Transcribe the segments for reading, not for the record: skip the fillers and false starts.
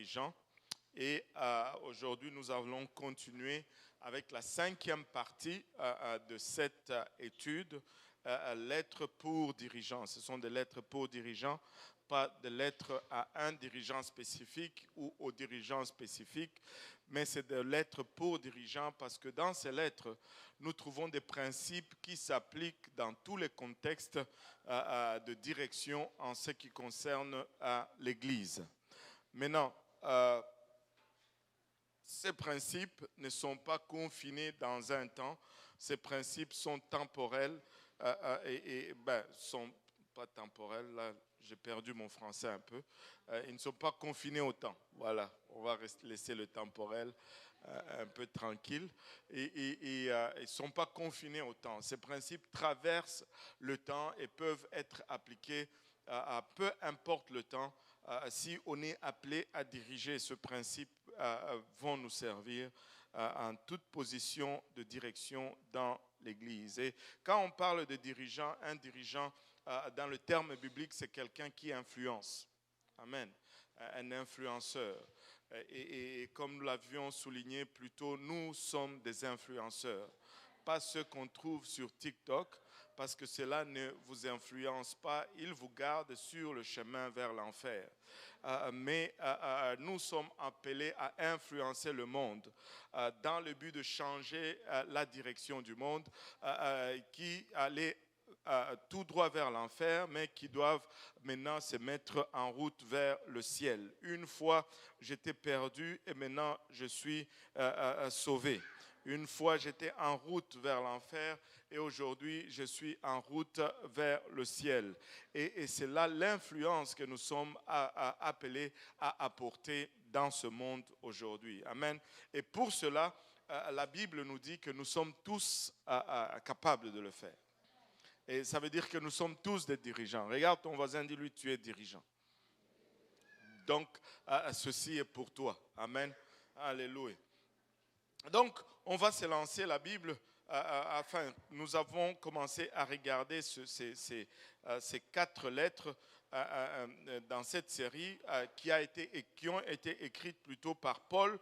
dirigeants. Et aujourd'hui, nous allons continuer avec la 5e partie de cette étude, lettres pour dirigeants. Ce sont des lettres pour dirigeants, pas des lettres à un dirigeant spécifique ou aux dirigeants spécifiques, mais c'est des lettres pour dirigeants parce que dans ces lettres, nous trouvons des principes qui s'appliquent dans tous les contextes de direction en ce qui concerne l'Église. Maintenant, ces principes ne sont pas confinés dans un temps. Ces principes sont temporels sont pas temporels. Là, j'ai perdu mon français un peu. Ils ne sont pas confinés au temps. Voilà, on va laisser le temporel un peu tranquille. Ils ne sont pas confinés au temps. Ces principes traversent le temps et peuvent être appliqués à peu importe le temps. Si on est appelé à diriger, ce principe vont nous servir en toute position de direction dans l'Église. Et quand on parle de dirigeant, un dirigeant, dans le terme biblique, c'est quelqu'un qui influence. Amen. Un influenceur. Et comme nous l'avions souligné plus tôt, nous sommes des influenceurs. Pas ceux qu'on trouve sur TikTok, parce que cela ne vous influence pas, il vous garde sur le chemin vers l'enfer. Mais nous sommes appelés à influencer le monde dans le but de changer la direction du monde qui allait tout droit vers l'enfer, mais qui doivent maintenant se mettre en route vers le ciel. Une fois, j'étais perdu et maintenant, je suis sauvé. Une fois, j'étais en route vers l'enfer et aujourd'hui, je suis en route vers le ciel. Et c'est là l'influence que nous sommes appelés à apporter dans ce monde aujourd'hui. Amen. Et pour cela, la Bible nous dit que nous sommes tous capables de le faire. Et ça veut dire que nous sommes tous des dirigeants. Regarde ton voisin, dis-lui, tu es dirigeant. Donc, ceci est pour toi. Amen. Alléluia. Donc, on va se lancer la Bible. Nous avons commencé à regarder ces 4 lettres dans cette série qui ont été écrites plutôt par Paul,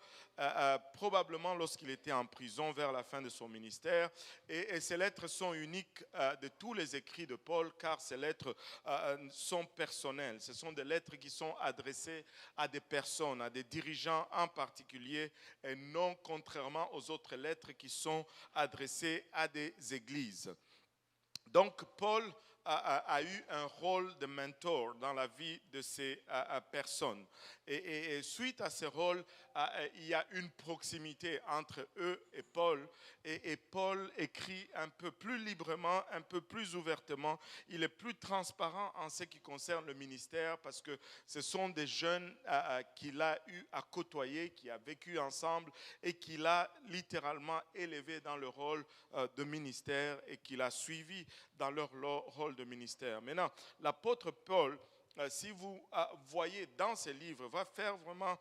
probablement lorsqu'il était en prison vers la fin de son ministère. Et ces lettres sont uniques de tous les écrits de Paul, car ces lettres sont personnelles. Ce sont des lettres qui sont adressées à des personnes, à des dirigeants en particulier, et non contrairement aux autres lettres qui sont adressées à des églises. Donc, Paul a eu un rôle de mentor dans la vie de ces personnes. Et suite à ce rôle, il y a une proximité entre eux et Paul. Et Paul écrit un peu plus librement, un peu plus ouvertement. Il est plus transparent en ce qui concerne le ministère parce que ce sont des jeunes qu'il a eu à côtoyer, qui a vécu ensemble et qu'il a littéralement élevé dans le rôle de ministère et qu'il a suivi dans leur rôle de ministère. Maintenant, l'apôtre Paul, si vous voyez dans ses livres, va faire vraiment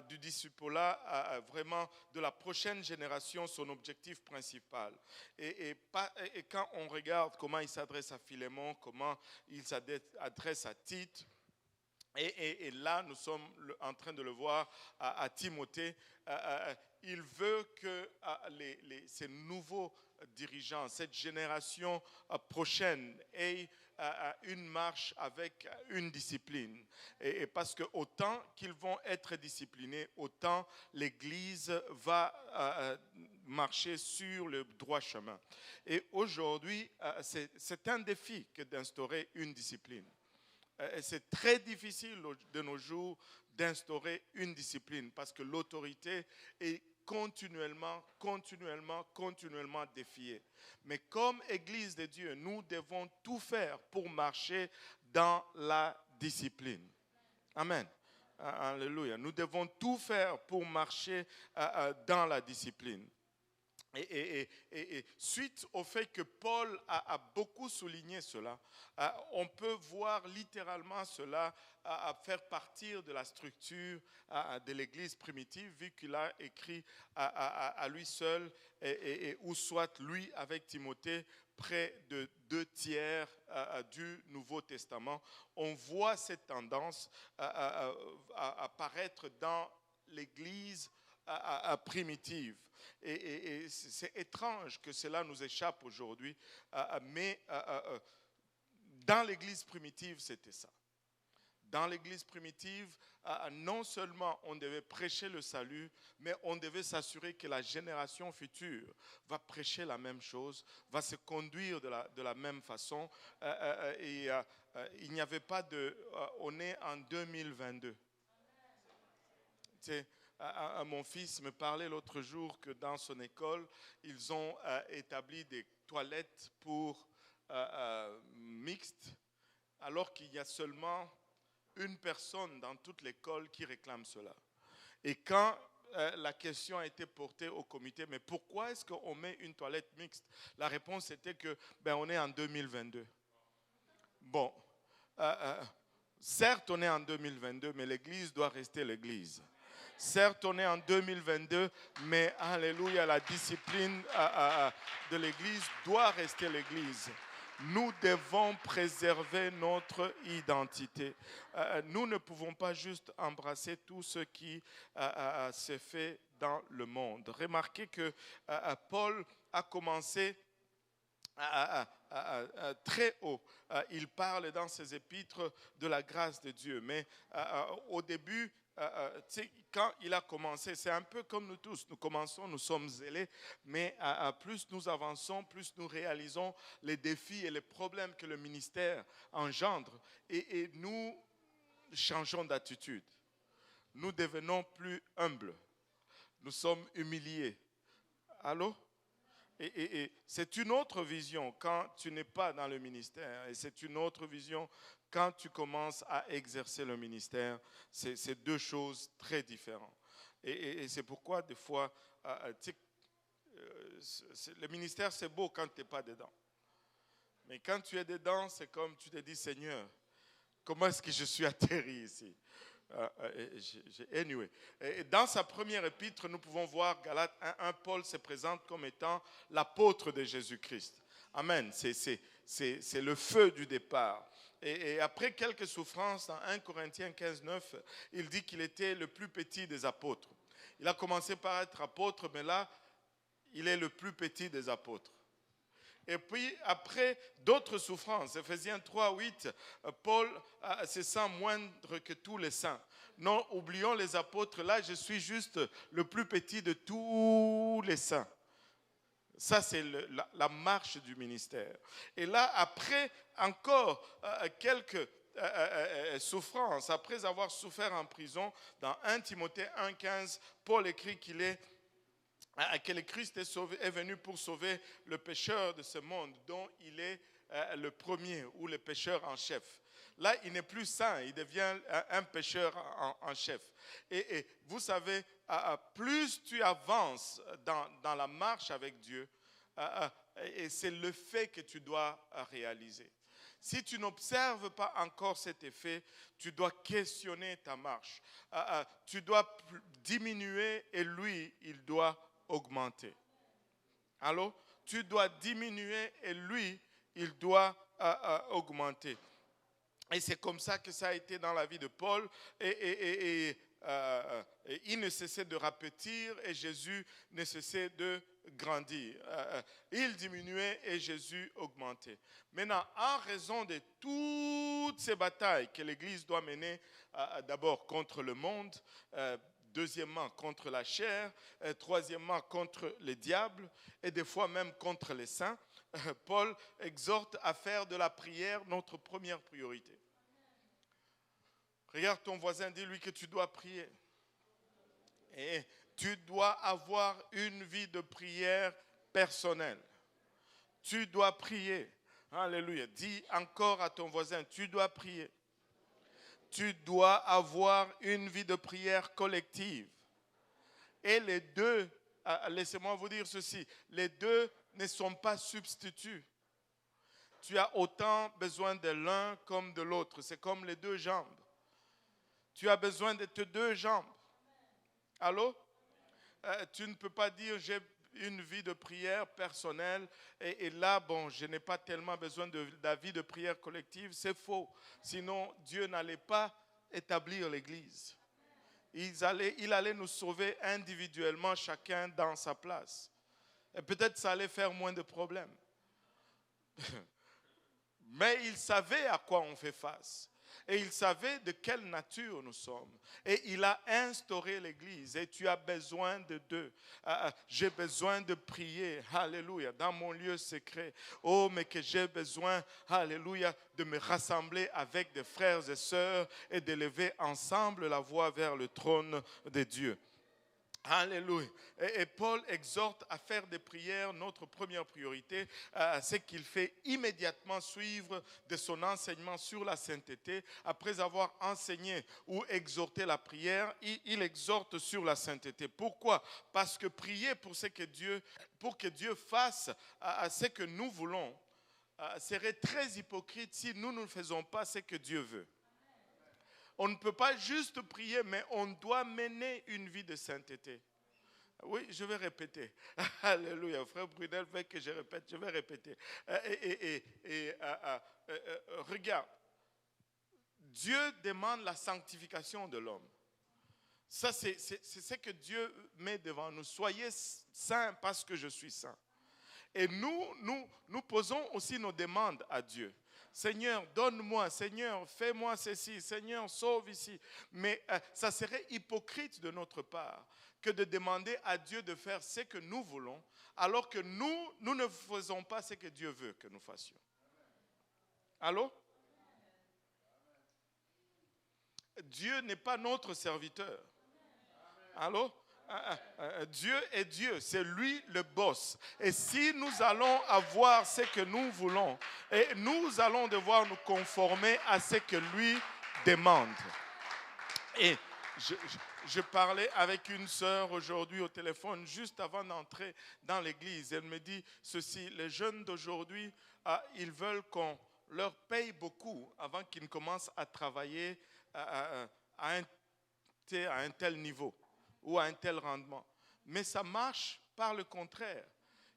du discipulat, vraiment de la prochaine génération son objectif principal. Et quand on regarde comment il s'adresse à Philémon, comment il s'adresse à Tite, et là, nous sommes en train de le voir à Timothée. Il veut que ces nouveaux dirigeants, cette génération prochaine, aient une marche avec une discipline. Et parce que autant qu'ils vont être disciplinés, autant l'Église va marcher sur le droit chemin. Et aujourd'hui, c'est un défi que d'instaurer une discipline. C'est très difficile de nos jours d'instaurer une discipline parce que l'autorité est continuellement défiée. Mais comme Église de Dieu, nous devons tout faire pour marcher dans la discipline. Amen. Alléluia. Nous devons tout faire pour marcher dans la discipline. Et suite au fait que Paul a beaucoup souligné cela, on peut voir littéralement cela à faire partir de la structure de l'Église primitive, vu qu'il a écrit à lui seul, ou soit lui avec Timothée, près de 2 tiers du Nouveau Testament. On voit cette tendance apparaître dans l'Église primitive. Et c'est étrange que cela nous échappe aujourd'hui, mais dans l'Église primitive, c'était ça. Dans l'Église primitive, non seulement on devait prêcher le salut, mais on devait s'assurer que la génération future va prêcher la même chose, va se conduire de la même façon. Il n'y avait pas de... on est en 2022. Mon fils me parlait l'autre jour que dans son école, ils ont établi des toilettes pour mixtes, alors qu'il y a seulement une personne dans toute l'école qui réclame cela. Et quand la question a été portée au comité, mais pourquoi est-ce qu'on met une toilette mixte? La réponse était que on est en 2022. Bon, certes on est en 2022, mais l'Église doit rester l'Église. Certes, on est en 2022, mais alléluia, la discipline de l'Église doit rester l'Église. Nous devons préserver notre identité. Nous ne pouvons pas juste embrasser tout ce qui se fait dans le monde. Remarquez que Paul a commencé très haut. Il parle dans ses épîtres de la grâce de Dieu, mais au début, quand il a commencé, c'est un peu comme nous tous. Nous commençons, nous sommes zélés, mais plus nous avançons, plus nous réalisons les défis et les problèmes que le ministère engendre. Et nous changeons d'attitude. Nous devenons plus humbles. Nous sommes humiliés. Allô? Et c'est une autre vision quand tu n'es pas dans le ministère. Et c'est une autre vision quand tu commences à exercer le ministère. C'est deux choses très différentes. Et c'est pourquoi des fois, le ministère c'est beau quand tu n'es pas dedans. Mais quand tu es dedans, c'est comme tu te dis, Seigneur, comment est-ce que je suis atterri ici? Anyway. Et dans sa première épître, nous pouvons voir Galates 1, Paul se présente comme étant l'apôtre de Jésus-Christ. Amen. C'est le feu du départ. Et après quelques souffrances, dans 1 Corinthiens 15, 9, il dit qu'il était le plus petit des apôtres. Il a commencé par être apôtre, mais là, il est le plus petit des apôtres. Et puis, après d'autres souffrances, Ephésiens 3, 8, Paul se sent moindre que tous les saints. Non, oublions les apôtres, là, je suis juste le plus petit de tous les saints. Ça, c'est la marche du ministère. Et là, après encore quelques souffrances, après avoir souffert en prison, dans 1 Timothée 1, 15, Paul écrit que le Christ est venu pour sauver le pécheur de ce monde, dont il est le premier ou le pécheur en chef. Là, il n'est plus saint, il devient un pécheur en chef. Et vous savez, plus tu avances dans la marche avec Dieu, et c'est le fait que tu dois réaliser. Si tu n'observes pas encore cet effet, tu dois questionner ta marche. Tu dois diminuer et lui, il doit augmenter. Allô? Tu dois diminuer et lui, il doit augmenter. Et c'est comme ça que ça a été dans la vie de Paul. Et il ne cessait de rapetir et Jésus ne cessait de grandir. Il diminuait et Jésus augmentait. Maintenant, en raison de toutes ces batailles que l'Église doit mener, d'abord contre le monde, deuxièmement contre la chair, troisièmement contre les diables et des fois même contre les saints, Paul exhorte à faire de la prière notre première priorité. Regarde ton voisin, dis-lui que tu dois prier. Et tu dois avoir une vie de prière personnelle. Tu dois prier. Alléluia. Dis encore à ton voisin, tu dois prier. Tu dois avoir une vie de prière collective. Et les deux laissez-moi vous dire ceci, les deux ne sont pas substituts. Tu as autant besoin de l'un comme de l'autre. C'est comme les deux jambes. Tu as besoin de tes deux jambes. Allô? Tu ne peux pas dire j'ai une vie de prière personnelle et là, bon, je n'ai pas tellement besoin de la vie de prière collective. C'est faux. Sinon, Dieu n'allait pas établir l'Église. Il allait nous sauver individuellement, chacun dans sa place. Et peut-être ça allait faire moins de problèmes. Mais il savait à quoi on fait face. Et il savait de quelle nature nous sommes. Et il a instauré l'Église. Et tu as besoin de deux. J'ai besoin de prier. Alléluia. Dans mon lieu secret. Oh, mais que j'ai besoin, alléluia, de me rassembler avec des frères et sœurs et d'élever ensemble la voix vers le trône de Dieu. Alléluia. Et Paul exhorte à faire des prières. Notre première priorité, c'est qu'il fait immédiatement suivre de son enseignement sur la sainteté. Après avoir enseigné ou exhorté la prière, il exhorte sur la sainteté. Pourquoi? Parce que prier pour que Dieu fasse ce que nous voulons serait très hypocrite si nous ne faisons pas ce que Dieu veut. On ne peut pas juste prier, mais on doit mener une vie de sainteté. Oui, je vais répéter. Alléluia. Frère Brunel veut que je répète, je vais répéter. Regarde, Dieu demande la sanctification de l'homme. Ça, c'est ce que Dieu met devant nous. Soyez saints parce que je suis saint. Et nous posons aussi nos demandes à Dieu. Seigneur, donne-moi, Seigneur, fais-moi ceci, Seigneur, sauve ici. Mais ça serait hypocrite de notre part que de demander à Dieu de faire ce que nous voulons, alors que nous ne faisons pas ce que Dieu veut que nous fassions. Allô? Dieu n'est pas notre serviteur. Allô? Dieu est Dieu, c'est lui le boss. Et si nous allons avoir ce que nous voulons, et nous allons devoir nous conformer à ce que lui demande. Et je parlais avec une sœur aujourd'hui au téléphone, juste avant d'entrer dans l'église. Elle me dit ceci, les jeunes d'aujourd'hui, ils veulent qu'on leur paye beaucoup avant qu'ils ne commencent à travailler à un tel niveau ou à un tel rendement. Mais ça marche par le contraire.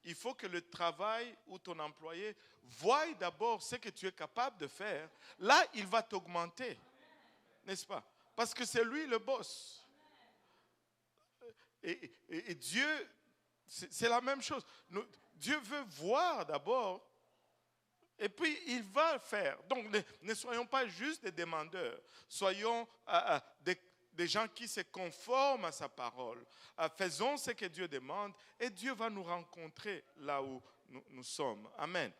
Il faut que le travail ou ton employé voie d'abord ce que tu es capable de faire. Là, il va t'augmenter. N'est-ce pas? Parce que c'est lui le boss. Et Dieu, c'est la même chose. Dieu veut voir d'abord et puis il va faire. Donc ne soyons pas juste des demandeurs. Soyons des gens qui se conforment à sa parole. Faisons ce que Dieu demande et Dieu va nous rencontrer là où nous sommes. Amen.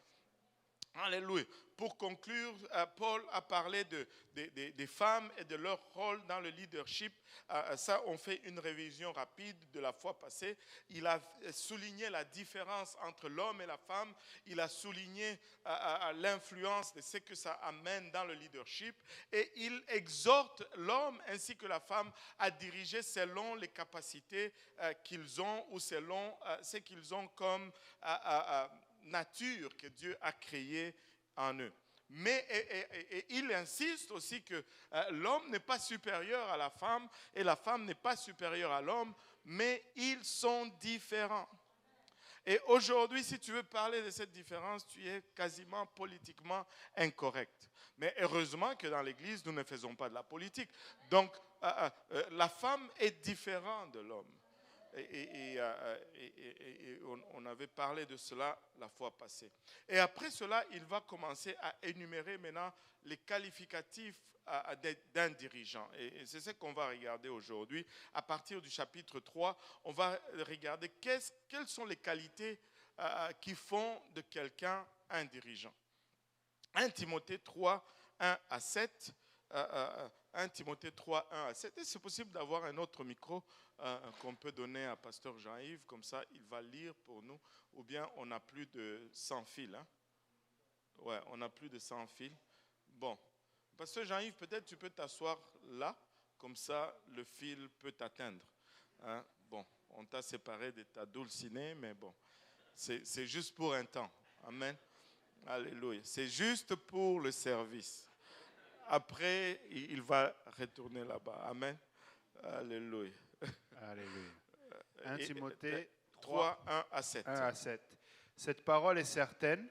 Alléluia. Pour conclure, Paul a parlé des femmes et de leur rôle dans le leadership. Ça, on fait une révision rapide de la fois passée. Il a souligné la différence entre l'homme et la femme. Il a souligné l'influence de ce que ça amène dans le leadership. Et il exhorte l'homme ainsi que la femme à diriger selon les capacités qu'ils ont ou selon ce qu'ils ont comme nature que Dieu a créée en eux. Mais et il insiste aussi que l'homme n'est pas supérieur à la femme et la femme n'est pas supérieure à l'homme, mais ils sont différents. Et aujourd'hui, si tu veux parler de cette différence, tu es quasiment politiquement incorrect. Mais heureusement que dans l'Église, nous ne faisons pas de la politique. Donc, la femme est différente de l'homme. Et on avait parlé de cela la fois passée. Et après cela, il va commencer à énumérer maintenant les qualificatifs d'un dirigeant. Et c'est ce qu'on va regarder aujourd'hui. À partir du chapitre 3, on va regarder quelles sont les qualités qui font de quelqu'un un dirigeant. 1 Timothée 3, 1 à 7. 1 Timothée 3, 1 à 7. Et c'est possible d'avoir un autre micro qu'on peut donner à Pasteur Jean-Yves, comme ça il va lire pour nous, ou bien on n'a plus de 100 fils. Hein? Ouais, on n'a plus de 100 fils. Bon, Pasteur Jean-Yves, peut-être tu peux t'asseoir là, comme ça le fil peut t'atteindre. Hein? Bon, on t'a séparé de ta dulcinée, mais bon, c'est juste pour un temps. Amen. Alléluia. C'est juste pour le service. Après, il va retourner là-bas. Amen. Alléluia. Alléluia. 1 Et- Timothée 3, 3, 1 à 7. 1 à 7. Cette parole est certaine.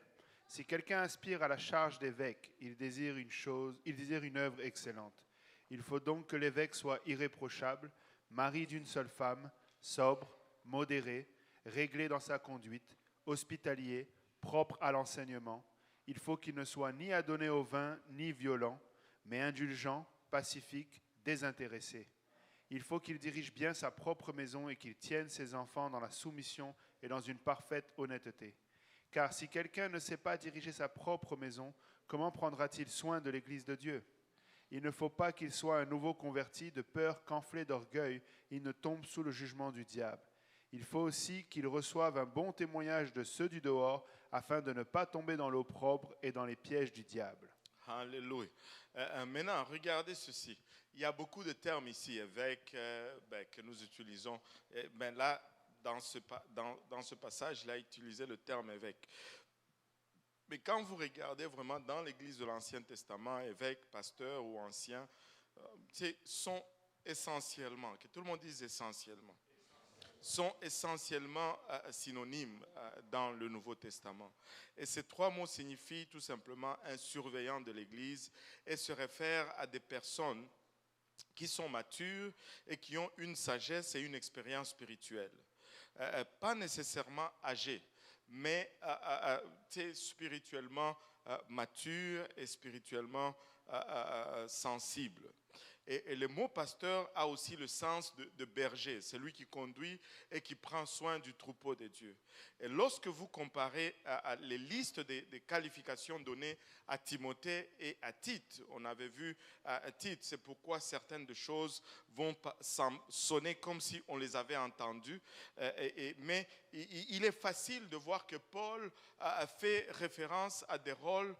Si quelqu'un aspire à la charge d'évêque, il désire une œuvre excellente. Il faut donc que l'évêque soit irréprochable, mari d'une seule femme, sobre, modéré, réglé dans sa conduite, hospitalier, propre à l'enseignement. Il faut qu'il ne soit ni adonné au vin, ni violent, mais indulgent, pacifique, désintéressé. Il faut qu'il dirige bien sa propre maison et qu'il tienne ses enfants dans la soumission et dans une parfaite honnêteté. Car si quelqu'un ne sait pas diriger sa propre maison, comment prendra-t-il soin de l'Église de Dieu? Il ne faut pas qu'il soit un nouveau converti de peur qu'enflé d'orgueil, il ne tombe sous le jugement du diable. Il faut aussi qu'il reçoive un bon témoignage de ceux du dehors, afin de ne pas tomber dans l'opprobre et dans les pièges du diable. Alléluia. Maintenant, regardez ceci. Il y a beaucoup de termes ici, évêque, que nous utilisons. Là, dans ce passage, il a utilisé le terme évêque. Mais quand vous regardez vraiment dans l'Église de l'Ancien Testament, évêque, pasteur ou ancien, sont essentiellement, que tout le monde dise essentiellement, sont essentiellement synonymes dans le Nouveau Testament. Et ces trois mots signifient tout simplement un surveillant de l'Église et se réfèrent à des personnes qui sont matures et qui ont une sagesse et une expérience spirituelle. Pas nécessairement âgées, mais spirituellement matures et spirituellement sensibles. Et le mot pasteur a aussi le sens de berger, celui qui conduit et qui prend soin du troupeau de Dieu. Et lorsque vous comparez à les listes des qualifications données à Timothée et à Tite, on avait vu à Tite, c'est pourquoi certaines de choses vont sonner comme si on les avait entendues. Mais il est facile de voir que Paul a fait référence à des rôles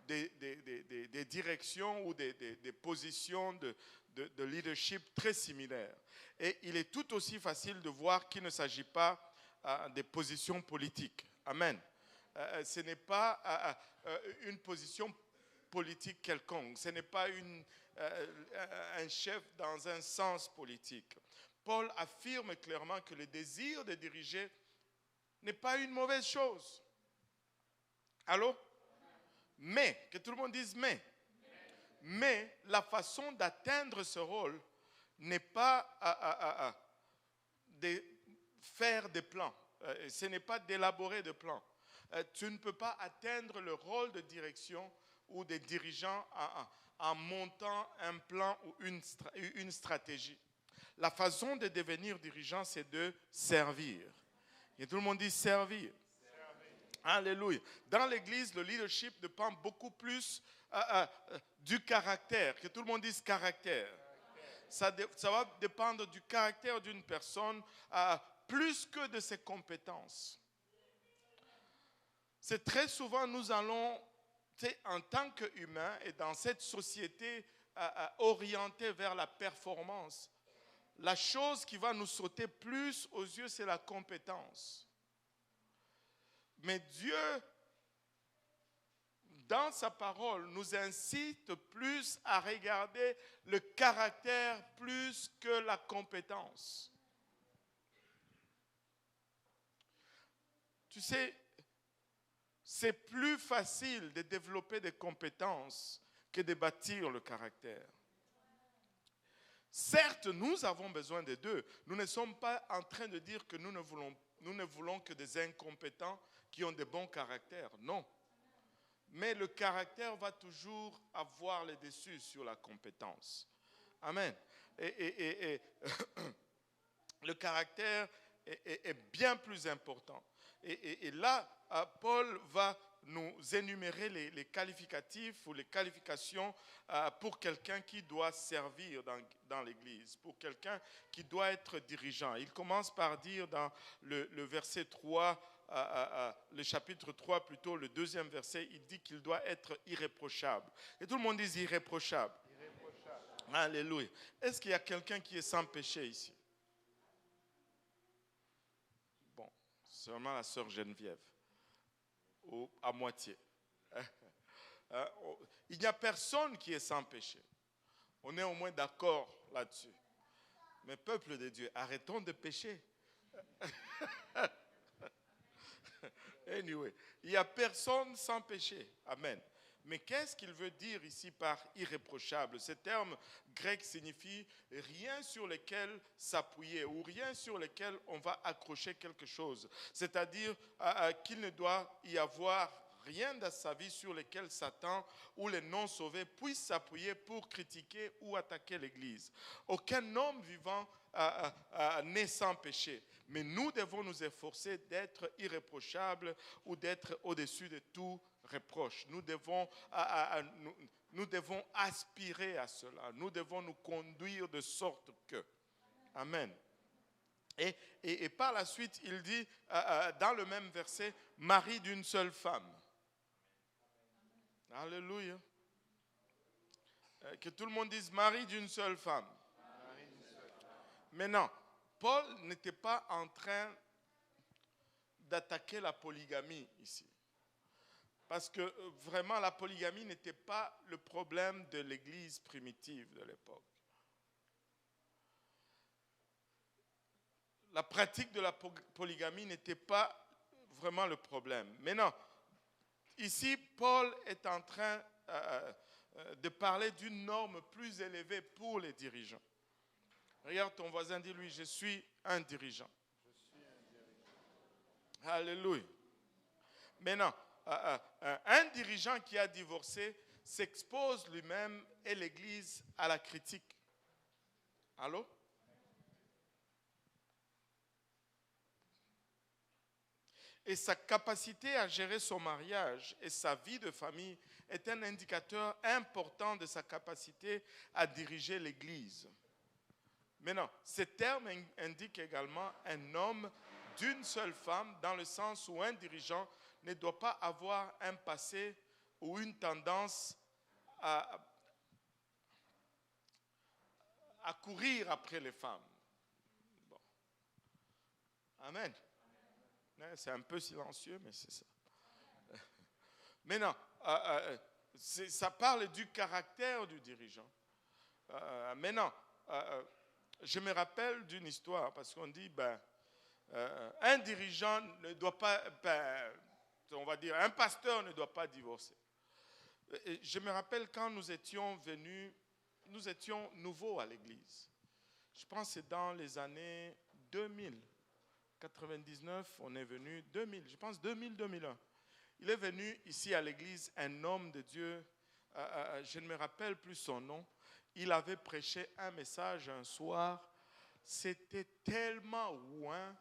des directions ou des positions de leadership très similaires. Et il est tout aussi facile de voir qu'il ne s'agit pas des positions politiques. Amen. Ce n'est pas une position politique quelconque. Ce n'est pas un chef dans un sens politique. Paul affirme clairement que le désir de diriger n'est pas une mauvaise chose. Allô? Mais, que tout le monde dise mais la façon d'atteindre ce rôle n'est pas de faire des plans. Ce n'est pas d'élaborer des plans. Tu ne peux pas atteindre le rôle de direction ou de dirigeant en montant un plan ou une stratégie. La façon de devenir dirigeant, c'est de servir. Et tout le monde dit servir. Alléluia. Dans l'Église, le leadership dépend beaucoup plus du caractère. Que tout le monde dise caractère. Ça va dépendre du caractère d'une personne plus que de ses compétences. C'est très souvent, nous allons, en tant qu'humains et dans cette société orientée vers la performance, la chose qui va nous sauter plus aux yeux, c'est la compétence. Mais Dieu, dans sa parole, nous incite plus à regarder le caractère plus que la compétence. Tu sais, c'est plus facile de développer des compétences que de bâtir le caractère. Certes, nous avons besoin des deux. Nous ne sommes pas en train de dire que nous ne voulons que des incompétents qui ont de bons caractères. Non. Mais le caractère va toujours avoir le dessus sur la compétence. Amen. Et le caractère est bien plus important. Et là, Paul va nous énumérer les qualificatifs ou les qualifications pour quelqu'un qui doit servir dans l'Église, pour quelqu'un qui doit être dirigeant. Il commence par dire dans le verset 3, le chapitre 3 plutôt, le deuxième verset, il dit qu'il doit être irréprochable. Et tout le monde dit irréprochable. Alléluia. Est-ce qu'il y a quelqu'un qui est sans péché ici? seulement la sœur Geneviève, ou à moitié. Il n'y a personne qui est sans péché. On est au moins d'accord là-dessus. Mais peuple de Dieu, arrêtons de pécher. Anyway, il n'y a personne sans péché. Amen. Mais qu'est-ce qu'il veut dire ici par irréprochable? Ce terme grec signifie rien sur lequel s'appuyer ou rien sur lequel on va accrocher quelque chose. C'est-à-dire qu'il ne doit y avoir rien dans sa vie sur lequel Satan ou les non-sauvés puissent s'appuyer pour critiquer ou attaquer l'Église. Aucun homme vivant n'est sans péché. Mais nous devons nous efforcer d'être irréprochables ou d'être au-dessus de tout reproche. Nous devons aspirer à cela. Nous devons nous conduire de sorte que. Amen. Et par la suite, il dit dans le même verset, mari d'une seule femme. Alléluia. Que tout le monde dise mari d'une seule femme. Maintenant, Paul n'était pas en train d'attaquer la polygamie ici. Parce que vraiment, la polygamie n'était pas le problème de l'Église primitive de l'époque. La pratique de la polygamie n'était pas vraiment le problème. Maintenant, ici, Paul est en train de parler d'une norme plus élevée pour les dirigeants. Regarde ton voisin, dis-lui, je suis un dirigeant. Alléluia. Maintenant, un dirigeant qui a divorcé s'expose lui-même et l'Église à la critique. Allô? Et sa capacité à gérer son mariage et sa vie de famille est un indicateur important de sa capacité à diriger l'Église. Maintenant, ce terme indique également un homme d'une seule femme dans le sens où un dirigeant ne doit pas avoir un passé ou une tendance à courir après les femmes. Bon. Amen. C'est un peu silencieux, mais c'est ça. Maintenant, ça parle du caractère du dirigeant. Maintenant, je me rappelle d'une histoire, parce qu'on dit, un dirigeant ne doit pas, on va dire, un pasteur ne doit pas divorcer. Et je me rappelle quand nous étions venus, nous étions nouveaux à l'église. Je pense que c'est dans les années 2000. 99, on est venu, 2000, je pense 2000-2001. Il est venu ici à l'église un homme de Dieu, je ne me rappelle plus son nom. Il avait prêché un message un soir, c'était tellement loin,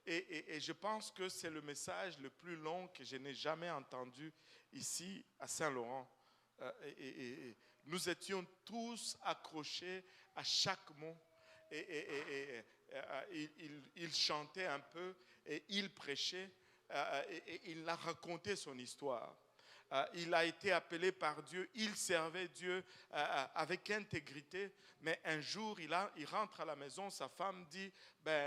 et je pense que c'est le message le plus long que je n'ai jamais entendu ici à Saint-Laurent. Et nous étions tous accrochés à chaque mot, il chantait un peu, et il prêchait, et il a raconté son histoire. Il a été appelé par Dieu, il servait Dieu avec intégrité, mais un jour il rentre à la maison, sa femme dit,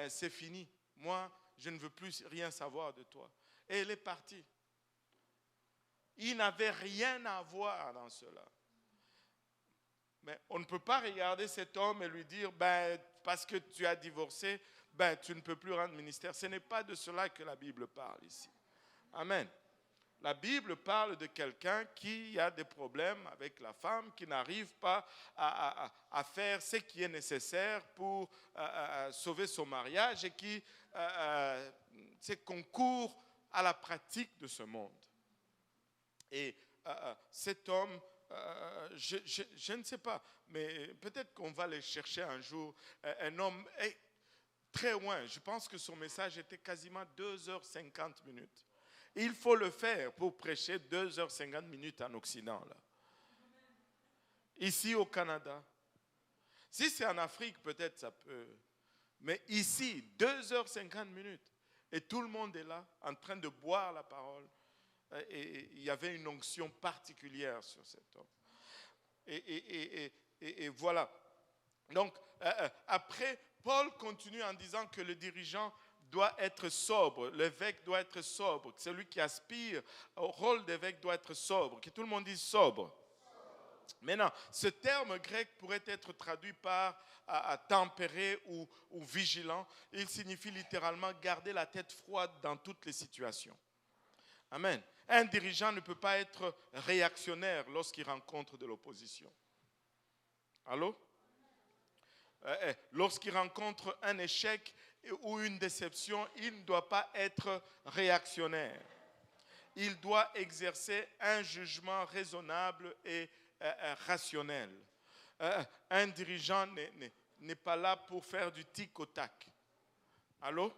c'est fini, moi je ne veux plus rien savoir de toi. Et elle est partie. Il n'avait rien à voir dans cela. Mais on ne peut pas regarder cet homme et lui dire, parce que tu as divorcé, tu ne peux plus rendre ministère. Ce n'est pas de cela que la Bible parle ici. Amen. La Bible parle de quelqu'un qui a des problèmes avec la femme, qui n'arrive pas à faire ce qui est nécessaire pour sauver son mariage et qui concourt à la pratique de ce monde. Et cet homme, je ne sais pas, mais peut-être qu'on va le chercher un jour. Un homme très loin. Je pense que son message était quasiment 2h50. Il faut le faire pour prêcher 2h50 en Occident. Là. Ici au Canada. Si c'est en Afrique, peut-être ça peut. Mais ici, 2h50. Et tout le monde est là, en train de boire la parole. Et il y avait une onction particulière sur cet homme. Et voilà. Donc, après, Paul continue en disant que le dirigeant doit être sobre. L'évêque doit être sobre. Celui qui aspire au rôle d'évêque doit être sobre. Que tout le monde dise sobre. Maintenant, ce terme grec pourrait être traduit par tempéré ou vigilant. Il signifie littéralement garder la tête froide dans toutes les situations. Amen. Un dirigeant ne peut pas être réactionnaire lorsqu'il rencontre de l'opposition. Allô? Lorsqu'il rencontre un échec ou une déception, il ne doit pas être réactionnaire. Il doit exercer un jugement raisonnable et rationnel. Un dirigeant n'est pas là pour faire du tic au tac. Allô?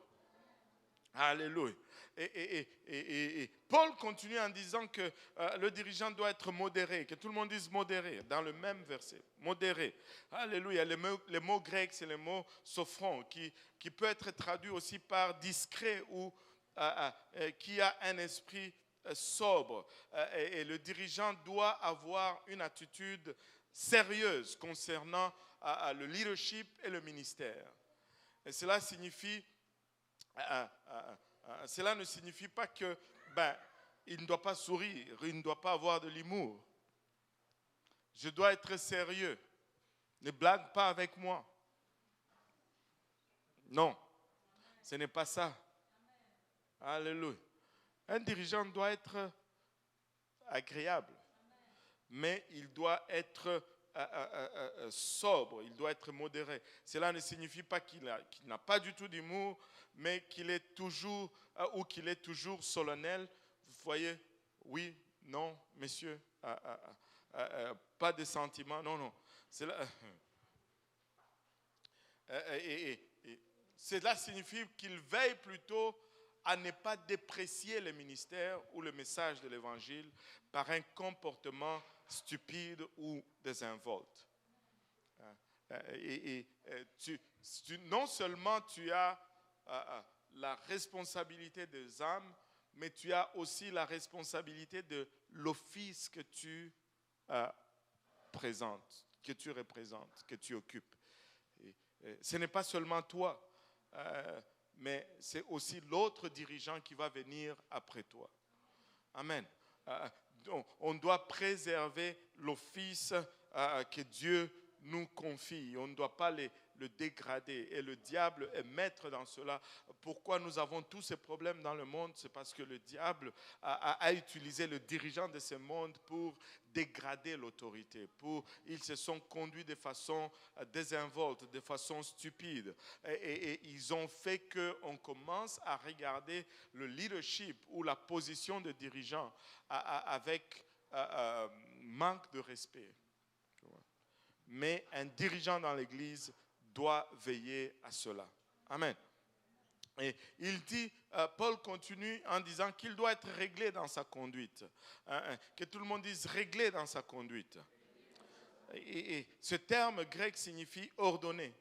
Alléluia. Et Paul continue en disant que le dirigeant doit être modéré, que tout le monde dise modéré, dans le même verset, modéré. Alléluia. Les mots grecs, c'est le mot sophron, qui peut être traduit aussi par discret ou qui a un esprit sobre. Et le dirigeant doit avoir une attitude sérieuse concernant le leadership et le ministère. Et cela signifie... cela ne signifie pas que il ne doit pas sourire, il ne doit pas avoir de l'humour. Je dois être sérieux. Ne blague pas avec moi. Non, ce n'est pas ça. Alléluia. Un dirigeant doit être agréable, mais il doit être sobre, il doit être modéré. Cela ne signifie pas qu'il n'a pas du tout d'humour, mais qu'il est toujours solennel. Vous voyez, oui, non, messieurs, pas de sentiments, non. Cela signifie qu'il veille plutôt à ne pas déprécier le ministère ou le message de l'évangile par un comportement stupide ou désinvolte. Non seulement tu as la responsabilité des âmes, mais tu as aussi la responsabilité de l'office que tu présentes, que tu représentes, que tu occupes. Ce n'est pas seulement toi, mais c'est aussi l'autre dirigeant qui va venir après toi. Amen. On doit préserver l'office que Dieu nous confie. On ne doit pas le dégrader. Et le diable est maître dans cela. Pourquoi nous avons tous ces problèmes dans le monde? C'est parce que le diable a utilisé le dirigeant de ce monde pour dégrader l'autorité. Ils se sont conduits de façon désinvolte, de façon stupide. Et ils ont fait qu'on commence à regarder le leadership ou la position de dirigeant avec manque de respect. Mais un dirigeant dans l'Église doit veiller à cela. Amen. Et il dit, Paul continue en disant qu'il doit être réglé dans sa conduite. Que tout le monde dise réglé dans sa conduite. Et ce terme grec signifie ordonné.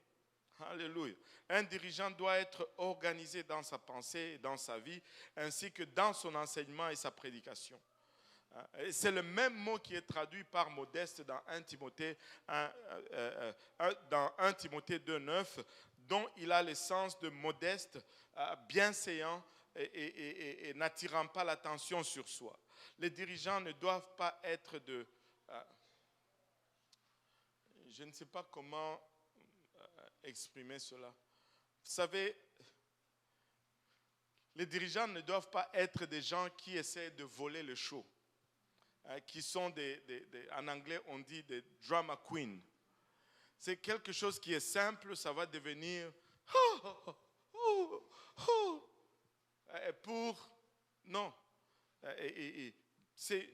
Alléluia. Un dirigeant doit être organisé dans sa pensée et dans sa vie, ainsi que dans son enseignement et sa prédication. C'est le même mot qui est traduit par modeste dans 1 Timothée 2,9, dont il a le sens de modeste, bienséant et n'attirant pas l'attention sur soi. Les dirigeants ne doivent pas être je ne sais pas comment exprimer cela. Vous savez, les dirigeants ne doivent pas être des gens qui essaient de voler le show. Qui sont en anglais on dit des drama queens. C'est quelque chose qui est simple, ça va devenir non. C'est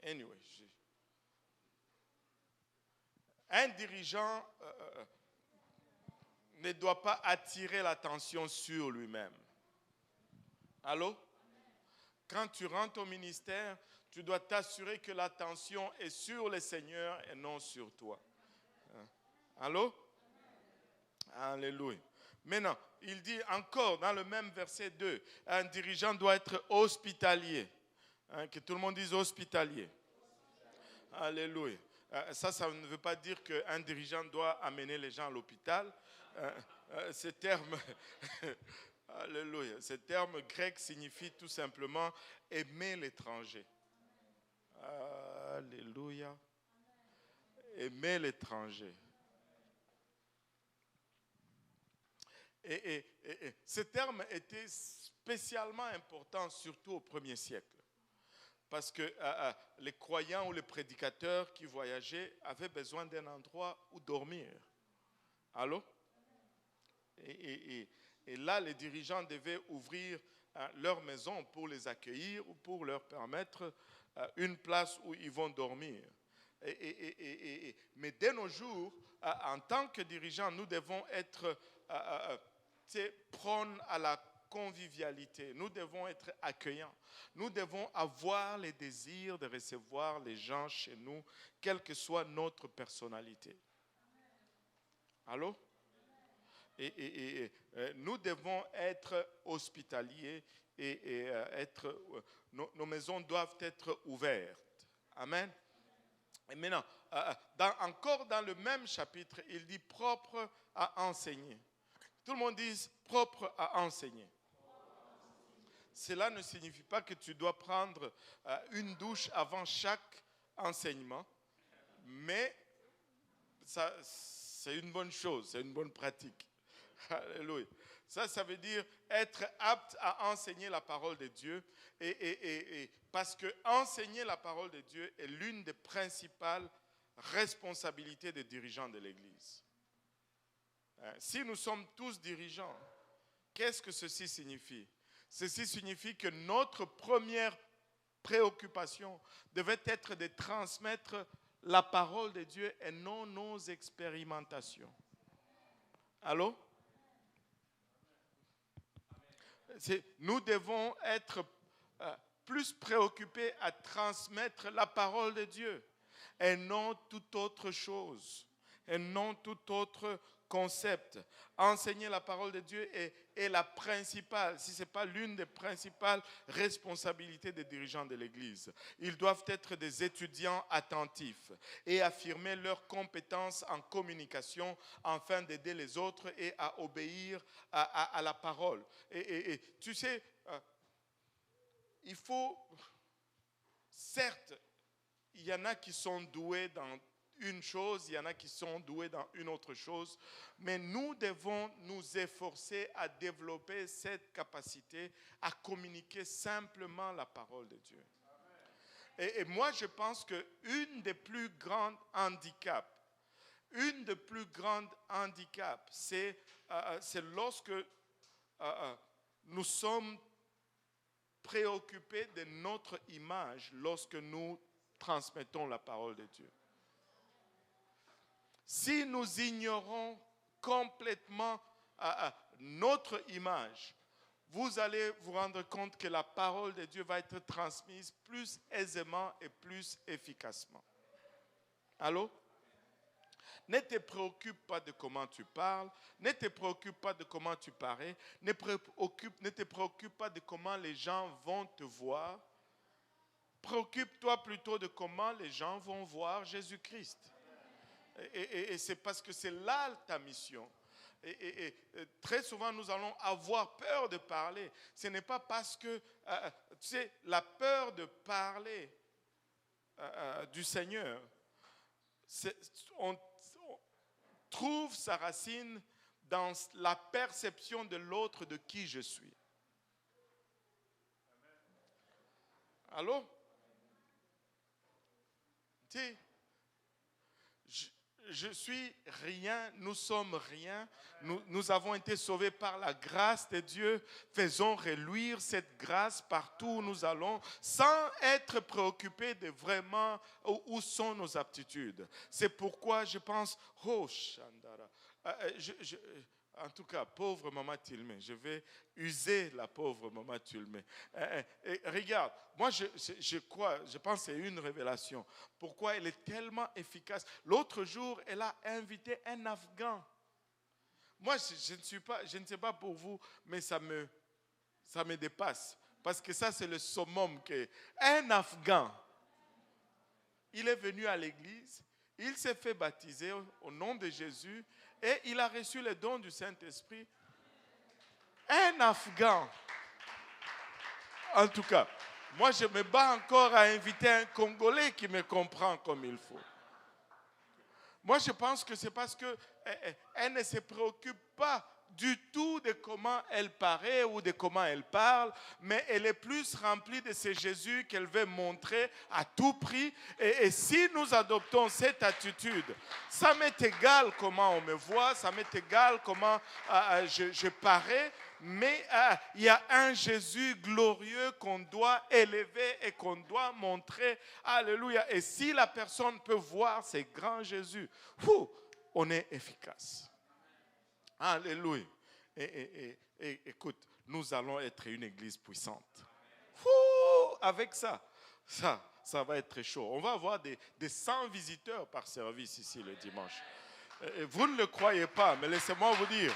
anyway. Un dirigeant ne doit pas attirer l'attention sur lui-même. Allô? Quand tu rentres au ministère, tu dois t'assurer que l'attention est sur le Seigneur et non sur toi. Allô? Alléluia. Maintenant, il dit encore dans le même verset 2, un dirigeant doit être hospitalier. Que tout le monde dise hospitalier. Alléluia. Ça ne veut pas dire qu'un dirigeant doit amener les gens à l'hôpital. Ce terme, alléluia, ce terme grec signifie tout simplement aimer l'étranger. Alléluia. Aimer l'étranger. Et ce terme était spécialement important, surtout au 1er siècle. Parce que les croyants ou les prédicateurs qui voyageaient avaient besoin d'un endroit où dormir. Allô? Et là, les dirigeants devaient ouvrir leur maison pour les accueillir ou pour leur permettre une place où ils vont dormir. Mais dès nos jours, en tant que dirigeants, nous devons être prônes à la convivialité. Nous devons être accueillants. Nous devons avoir les désirs de recevoir les gens chez nous, quelle que soit notre personnalité. Allô? Nous devons être hospitaliers et nos maisons doivent être ouvertes. Amen. Et maintenant, encore dans le même chapitre, il dit propre à enseigner. Tout le monde dit propre à enseigner. Cela ne signifie pas que tu dois prendre une douche avant chaque enseignement, mais ça, c'est une bonne chose, c'est une bonne pratique. Alléluia. Ça veut dire être apte à enseigner la parole de Dieu. Et parce que enseigner la parole de Dieu est l'une des principales responsabilités des dirigeants de l'Église. Si nous sommes tous dirigeants, qu'est-ce que ceci signifie? Ceci signifie que notre première préoccupation devait être de transmettre la parole de Dieu et non nos expérimentations. Allô? Nous devons être plus préoccupés à transmettre la parole de Dieu et non toute autre chose, et non tout autre concept. Enseigner la parole de Dieu est la principale, si ce n'est pas l'une des principales responsabilités des dirigeants de l'Église. Ils doivent être des étudiants attentifs et affirmer leurs compétences en communication afin d'aider les autres et à obéir à la parole. Et tu sais, il faut, certes, il y en a qui sont doués dans une chose, il y en a qui sont doués dans une autre chose, mais nous devons nous efforcer à développer cette capacité à communiquer simplement la parole de Dieu. Et moi, je pense qu'une des plus grandes handicaps, c'est lorsque nous sommes préoccupés de notre image lorsque nous transmettons la parole de Dieu. Si nous ignorons complètement notre image, vous allez vous rendre compte que la parole de Dieu va être transmise plus aisément et plus efficacement. Allô? Ne te préoccupe pas de comment tu parles, ne te préoccupe pas de comment tu parais, ne te préoccupe pas de comment les gens vont te voir. Préoccupe-toi plutôt de comment les gens vont voir Jésus-Christ. Et c'est parce que c'est là ta mission. Et très souvent, nous allons avoir peur de parler. Ce n'est pas parce que, tu sais, la peur de parler du Seigneur, on trouve sa racine dans la perception de l'autre de qui je suis. Allô? Tu sais, je suis rien, nous sommes rien. Nous avons été sauvés par la grâce de Dieu. Faisons reluire cette grâce partout où nous allons sans être préoccupés de vraiment où sont nos aptitudes. C'est pourquoi je pense, oh Chandara, en tout cas, pauvre Maman Tilmé, je vais user la pauvre Maman Tilmé. Regarde, moi je crois, je pense que c'est une révélation. Pourquoi elle est tellement efficace. L'autre jour, elle a invité un Afghan. Moi, je ne sais pas pour vous, mais ça me dépasse. Parce que ça, c'est le summum. Un Afghan, il est venu à l'église, Il s'est fait baptiser au nom de Jésus et il a reçu le don du Saint-Esprit. Un Afghan. En tout cas, moi je me bats encore à inviter un Congolais qui me comprend comme il faut. Moi je pense que c'est parce qu'elle ne se préoccupe pas du tout de comment elle paraît ou de comment elle parle, mais elle est plus remplie de ce Jésus qu'elle veut montrer à tout prix. Et si nous adoptons cette attitude, ça m'est égal comment on me voit, ça m'est égal comment je parais, mais il y a un Jésus glorieux qu'on doit élever et qu'on doit montrer. Alléluia. Et si la personne peut voir ce grand Jésus, on est efficace. Alléluia. Et écoute, nous allons être une église puissante. Avec ça va être très chaud. On va avoir des 100 visiteurs par service ici le dimanche. Et vous ne le croyez pas, mais laissez-moi vous dire,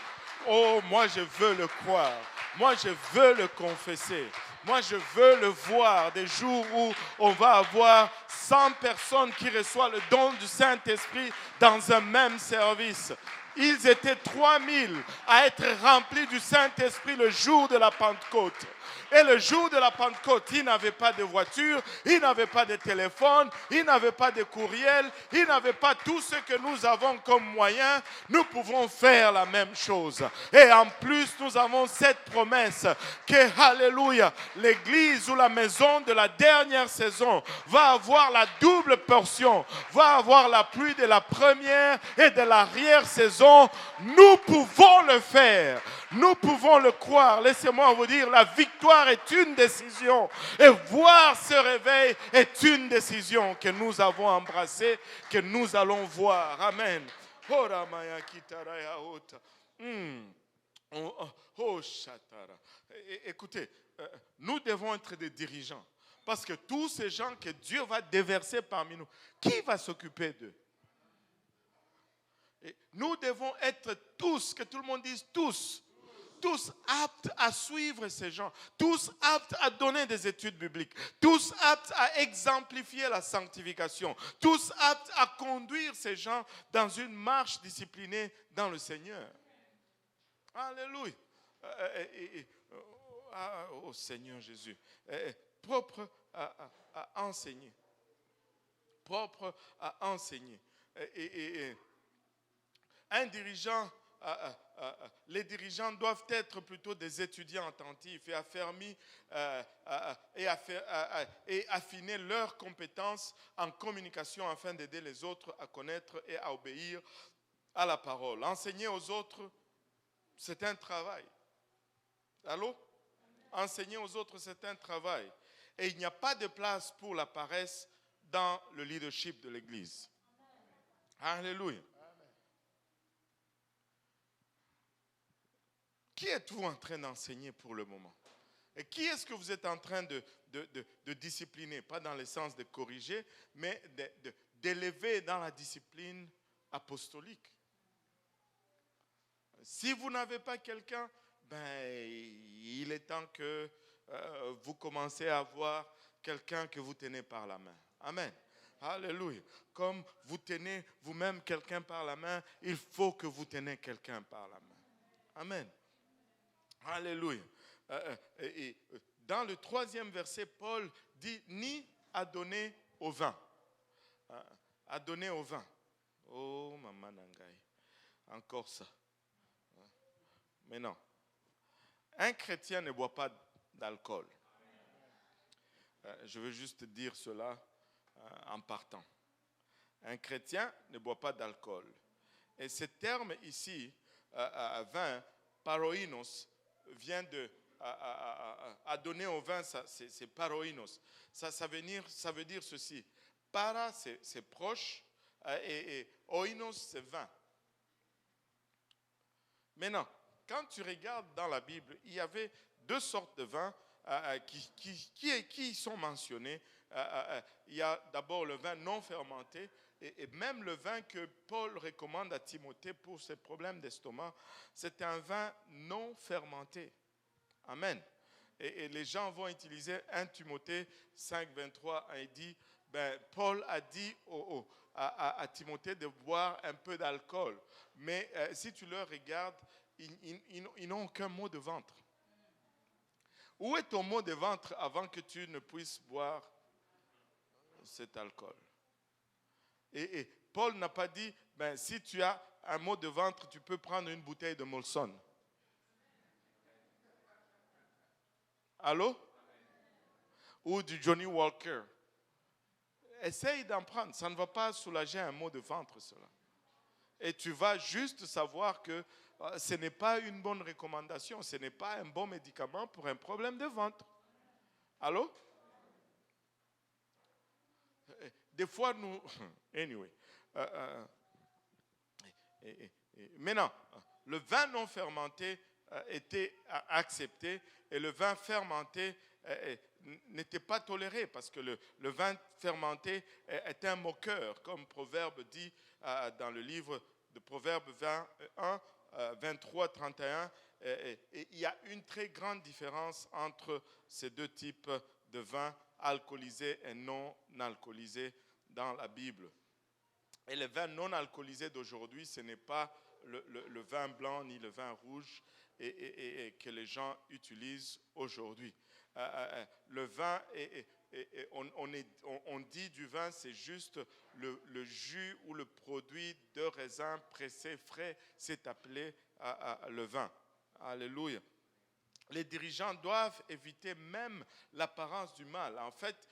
moi je veux le croire. Moi je veux le confesser. Moi je veux le voir des jours où on va avoir 100 personnes qui reçoivent le don du Saint-Esprit dans un même service. Ils étaient 3000 à être remplis du Saint-Esprit le jour de la Pentecôte. Et le jour de la Pentecôte, ils n'avaient pas de voiture, ils n'avaient pas de téléphone, ils n'avaient pas de courriel, ils n'avaient pas tout ce que nous avons comme moyen. Nous pouvons faire la même chose. Et en plus, nous avons cette promesse que, alléluia, l'église ou la maison de la dernière saison va avoir la double portion, va avoir la pluie de la première et de l'arrière-saison. Nous pouvons le faire. Nous pouvons le croire. Laissez-moi vous dire, la victoire est une décision. Et voir ce réveil est une décision que nous avons embrassée, que nous allons voir. Amen. Écoutez, nous devons être des dirigeants. Parce que tous ces gens que Dieu va déverser parmi nous, qui va s'occuper d'eux? Et nous devons être tous, que tout le monde dise tous aptes à suivre ces gens, tous aptes à donner des études bibliques, tous aptes à exemplifier la sanctification, tous aptes à conduire ces gens dans une marche disciplinée dans le Seigneur. Alléluia. Oh Seigneur Jésus. Propre à enseigner. Propre à enseigner. Un dirigeant, les dirigeants doivent être plutôt des étudiants attentifs et affermis et affiner leurs compétences en communication afin d'aider les autres à connaître et à obéir à la parole. Enseigner aux autres, c'est un travail. Allô? Enseigner aux autres, c'est un travail. Et il n'y a pas de place pour la paresse dans le leadership de l'Église. Alléluia. Qui êtes-vous en train d'enseigner pour le moment? Et qui est-ce que vous êtes en train de discipliner? Pas dans le sens de corriger, mais d'élever dans la discipline apostolique. Si vous n'avez pas quelqu'un, il est temps que vous commencez à avoir quelqu'un que vous tenez par la main. Amen. Alléluia. Comme vous tenez vous-même quelqu'un par la main, il faut que vous tenez quelqu'un par la main. Amen. Alléluia. Et dans le 3e verset, Paul dit ni à donner au vin. À donner au vin. Oh, maman nangai. Encore ça. Mais non. Un chrétien ne boit pas d'alcool. Je veux juste dire cela en partant. Un chrétien ne boit pas d'alcool. Et ce terme ici, vin, paroinos, vient de à donner au vin, c'est paroinos. Ça veut dire ceci. Para, c'est proche, et oinos, c'est vin. Maintenant, quand tu regardes dans la Bible, il y avait 2 sortes de vins qui sont mentionnés. Il y a d'abord le vin non fermenté, et même le vin que Paul recommande à Timothée pour ses problèmes d'estomac, c'est un vin non fermenté. Amen. Et les gens vont utiliser 1 Timothée 5, 23, il dit, Paul a dit à Timothée de boire un peu d'alcool. Mais si tu le regardes, ils n'ont aucun mot de ventre. Où est ton mot de ventre avant que tu ne puisses boire cet alcool? Et Paul n'a pas dit, si tu as un mot de ventre, tu peux prendre une bouteille de Molson. Allô? Ou du Johnny Walker. Essaye d'en prendre. Ça ne va pas soulager un mot de ventre, cela. Et tu vas juste savoir que ce n'est pas une bonne recommandation. Ce n'est pas un bon médicament pour un problème de ventre. Allô? Des fois, nous... Anyway. Maintenant, le vin non fermenté était accepté et le vin fermenté n'était pas toléré parce que le vin fermenté est un moqueur, comme Proverbe dit dans le livre de Proverbe 21, 23, 31. Et il y a une très grande différence entre ces deux types de vins, alcoolisés et non alcoolisés dans la Bible. Et le vin non alcoolisé d'aujourd'hui, ce n'est pas le vin blanc ni le vin rouge et que les gens utilisent aujourd'hui. Le vin, on dit du vin, c'est juste le jus ou le produit de raisin pressé frais, c'est appelé le vin. Alléluia. Les dirigeants doivent éviter même l'apparence du mal. En fait,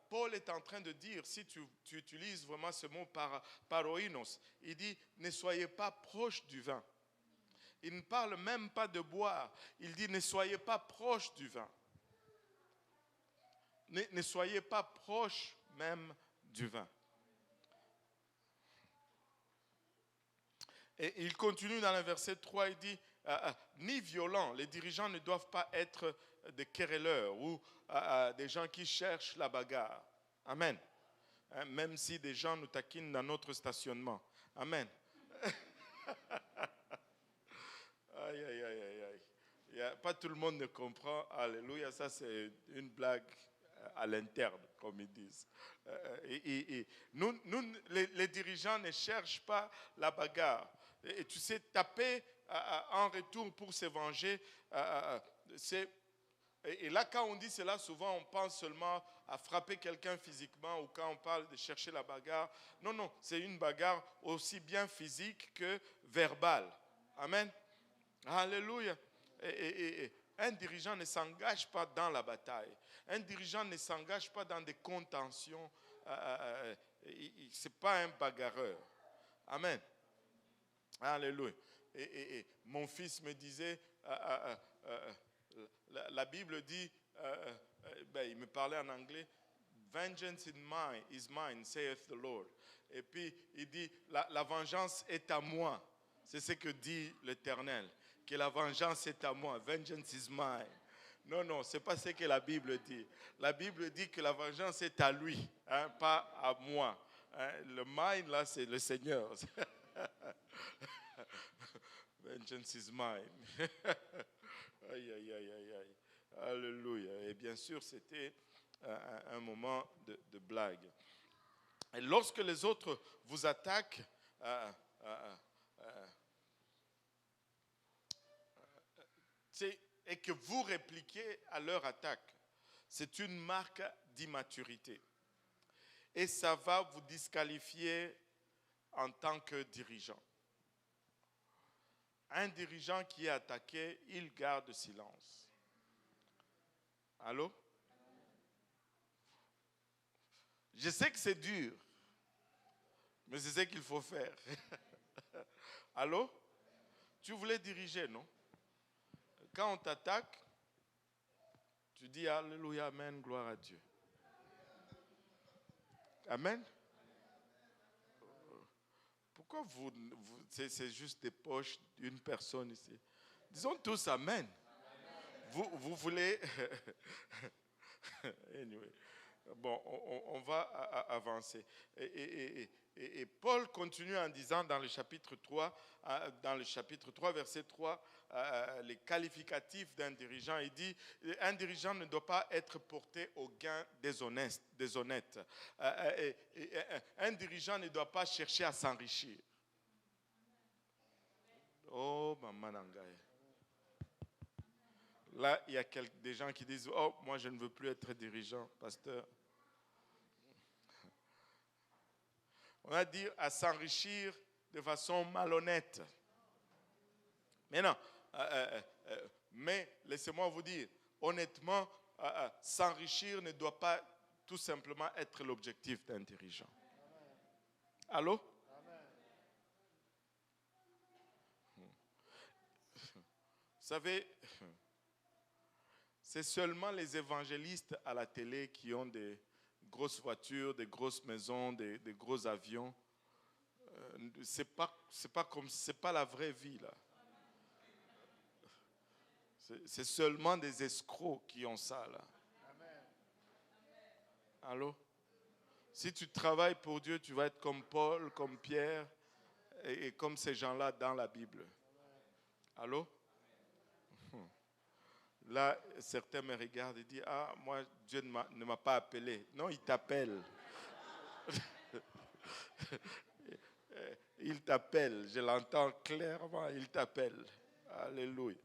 Paul est en train de dire, si tu utilises vraiment ce mot paroinos, il dit, ne soyez pas proches du vin. Il ne parle même pas de boire. Il dit, ne soyez pas proches du vin. Ne soyez pas proches même du vin. Et il continue dans le verset 3, il dit, ni violents, les dirigeants ne doivent pas être des querelleurs ou des gens qui cherchent la bagarre. Amen. Même si des gens nous taquinent dans notre stationnement. Amen. Aïe, aïe, aïe, aïe, aïe. Pas tout le monde ne comprend. Alléluia, ça c'est une blague à l'interne, comme ils disent. Nous, les dirigeants ne cherchent pas la bagarre. Et tu sais, taper en retour pour se venger, et là, quand on dit cela, souvent on pense seulement à frapper quelqu'un physiquement ou quand on parle de chercher la bagarre. Non, non, c'est une bagarre aussi bien physique que verbale. Amen. Alléluia. Et un dirigeant ne s'engage pas dans la bataille. Un dirigeant ne s'engage pas dans des contentions. Ce n'est pas un bagarreur. Amen. Alléluia. Et mon fils me disait, la Bible dit, il me parlait en anglais, vengeance is mine, saith the Lord. Et puis il dit, la vengeance est à moi. C'est ce que dit l'Éternel, que la vengeance est à moi. Vengeance is mine. Non, non, ce n'est pas ce que la Bible dit. La Bible dit que la vengeance est à lui, hein, pas à moi. Hein, le mine, là, c'est le Seigneur. Vengeance is mine. Aïe, aïe, aïe, aïe, aïe. Alléluia. Et bien sûr, c'était un moment de blague. Et lorsque les autres vous attaquent, et que vous répliquez à leur attaque, c'est une marque d'immaturité. Et ça va vous disqualifier en tant que dirigeant. Un dirigeant qui est attaqué, il garde silence. Allô? Je sais que c'est dur, mais c'est ce qu'il faut faire. Allô? Tu voulais diriger, non? Quand on t'attaque, tu dis Alléluia, Amen, gloire à Dieu. Amen? Pourquoi c'est juste des poches d'une personne ici? Disons tous Amen. Vous voulez... Anyway. Bon, on va avancer. Et Paul continue en disant dans le chapitre 3, verset 3, les qualificatifs d'un dirigeant. Il dit, un dirigeant ne doit pas être porté au gain déshonnête. Un dirigeant ne doit pas chercher à s'enrichir. Oh, maman nangaye. Là, il y a des gens qui disent, oh, moi je ne veux plus être dirigeant, pasteur. On va dire à s'enrichir de façon malhonnête. Mais non, mais laissez-moi vous dire, honnêtement, s'enrichir ne doit pas tout simplement être l'objectif d'un dirigeant. Allô? Vous savez, c'est seulement les évangélistes à la télé qui ont des grosses voitures, des grosses maisons, des gros avions. C'est pas la vraie vie là. C'est seulement des escrocs qui ont ça là. Allô? Si tu travailles pour Dieu, tu vas être comme Paul, comme Pierre et comme ces gens-là dans la Bible. Allô? Là, certains me regardent et disent, ah, moi, Dieu ne m'a pas appelé. Non, il t'appelle. Il t'appelle, je l'entends clairement, il t'appelle. Alléluia.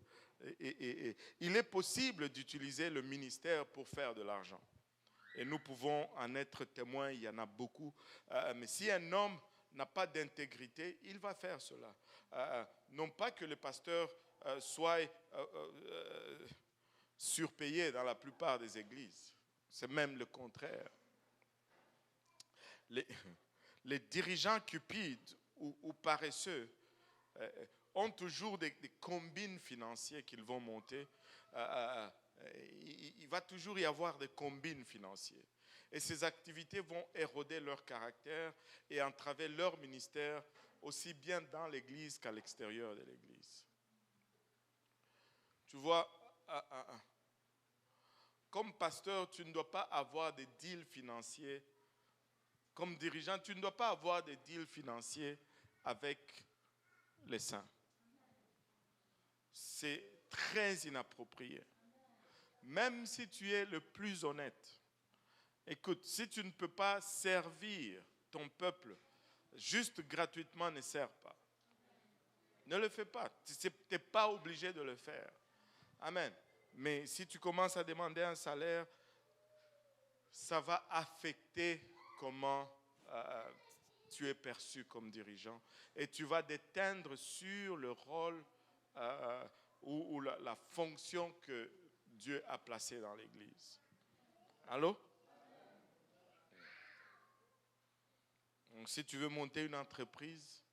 Et il est possible d'utiliser le ministère pour faire de l'argent. Et nous pouvons en être témoins, il y en a beaucoup. Mais si un homme n'a pas d'intégrité, il va faire cela. Non pas que le pasteur soit surpayé dans la plupart des églises. C'est même le contraire. Les dirigeants cupides ou paresseux ont toujours des combines financières qu'ils vont monter. Il va toujours y avoir des combines financières. Et ces activités vont éroder leur caractère et entraver leur ministère aussi bien dans l'Église qu'à l'extérieur de l'Église. Tu vois, comme pasteur, tu ne dois pas avoir des deals financiers. Comme dirigeant, tu ne dois pas avoir des deals financiers avec les saints. C'est très inapproprié. Même si tu es le plus honnête. Écoute, si tu ne peux pas servir ton peuple juste gratuitement, ne sers pas. Ne le fais pas. Tu n'es pas obligé de le faire. Amen. Mais si tu commences à demander un salaire, ça va affecter comment tu es perçu comme dirigeant. Et tu vas déteindre sur le rôle ou la fonction que Dieu a placée dans l'Église. Allô? Donc, si tu veux monter une entreprise,